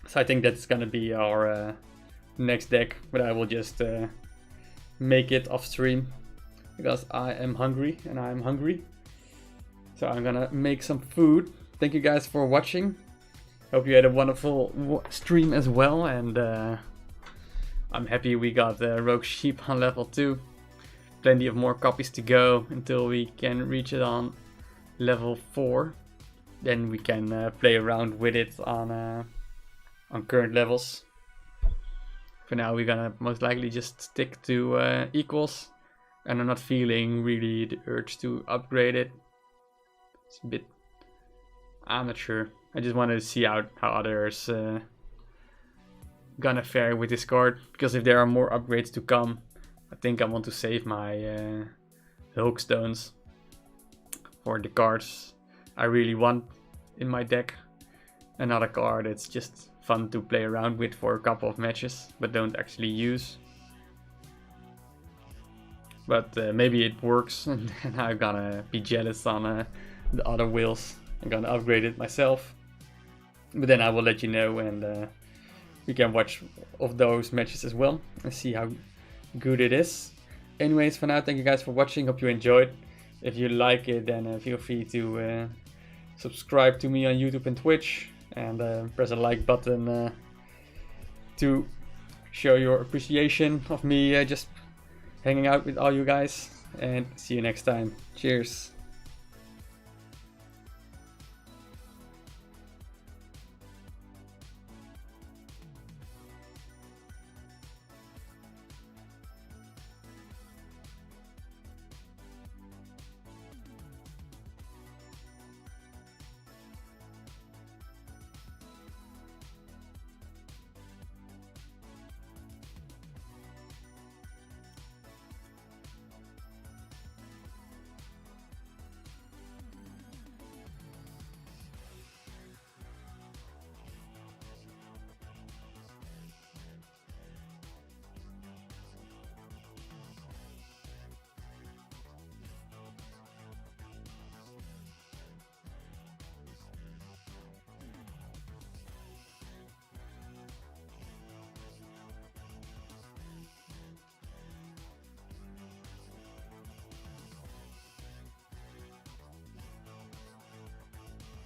So I think that's gonna be our next deck, but I will just make it off stream because I am hungry and I am hungry. So I'm gonna make some food. Thank you guys for watching. Hope you had a wonderful stream as well, and I'm happy we got Rogue Sheep on level 2. Plenty of more copies to go until we can reach it on level 4. Then we can play around with it on current levels. For now we're gonna most likely just stick to equals, and I'm not feeling really the urge to upgrade it. It's a bit... I'm not sure. I just wanted to see out how others gonna fare with this card, because if there are more upgrades to come, I think I want to save my Hulk Stones for the cards I really want in my deck. Another card that's just fun to play around with for a couple of matches, but don't actually use. But maybe it works, and I'm gonna be jealous on the other wheels. I'm gonna upgrade it myself. But then I will let you know, and we can watch of those matches as well and see how good it is. Anyways, for now, thank you guys for watching. Hope you enjoyed. If you like it, then feel free to subscribe to me on YouTube and Twitch, and press a like button to show your appreciation of me just hanging out with all you guys. And see you next time. Cheers.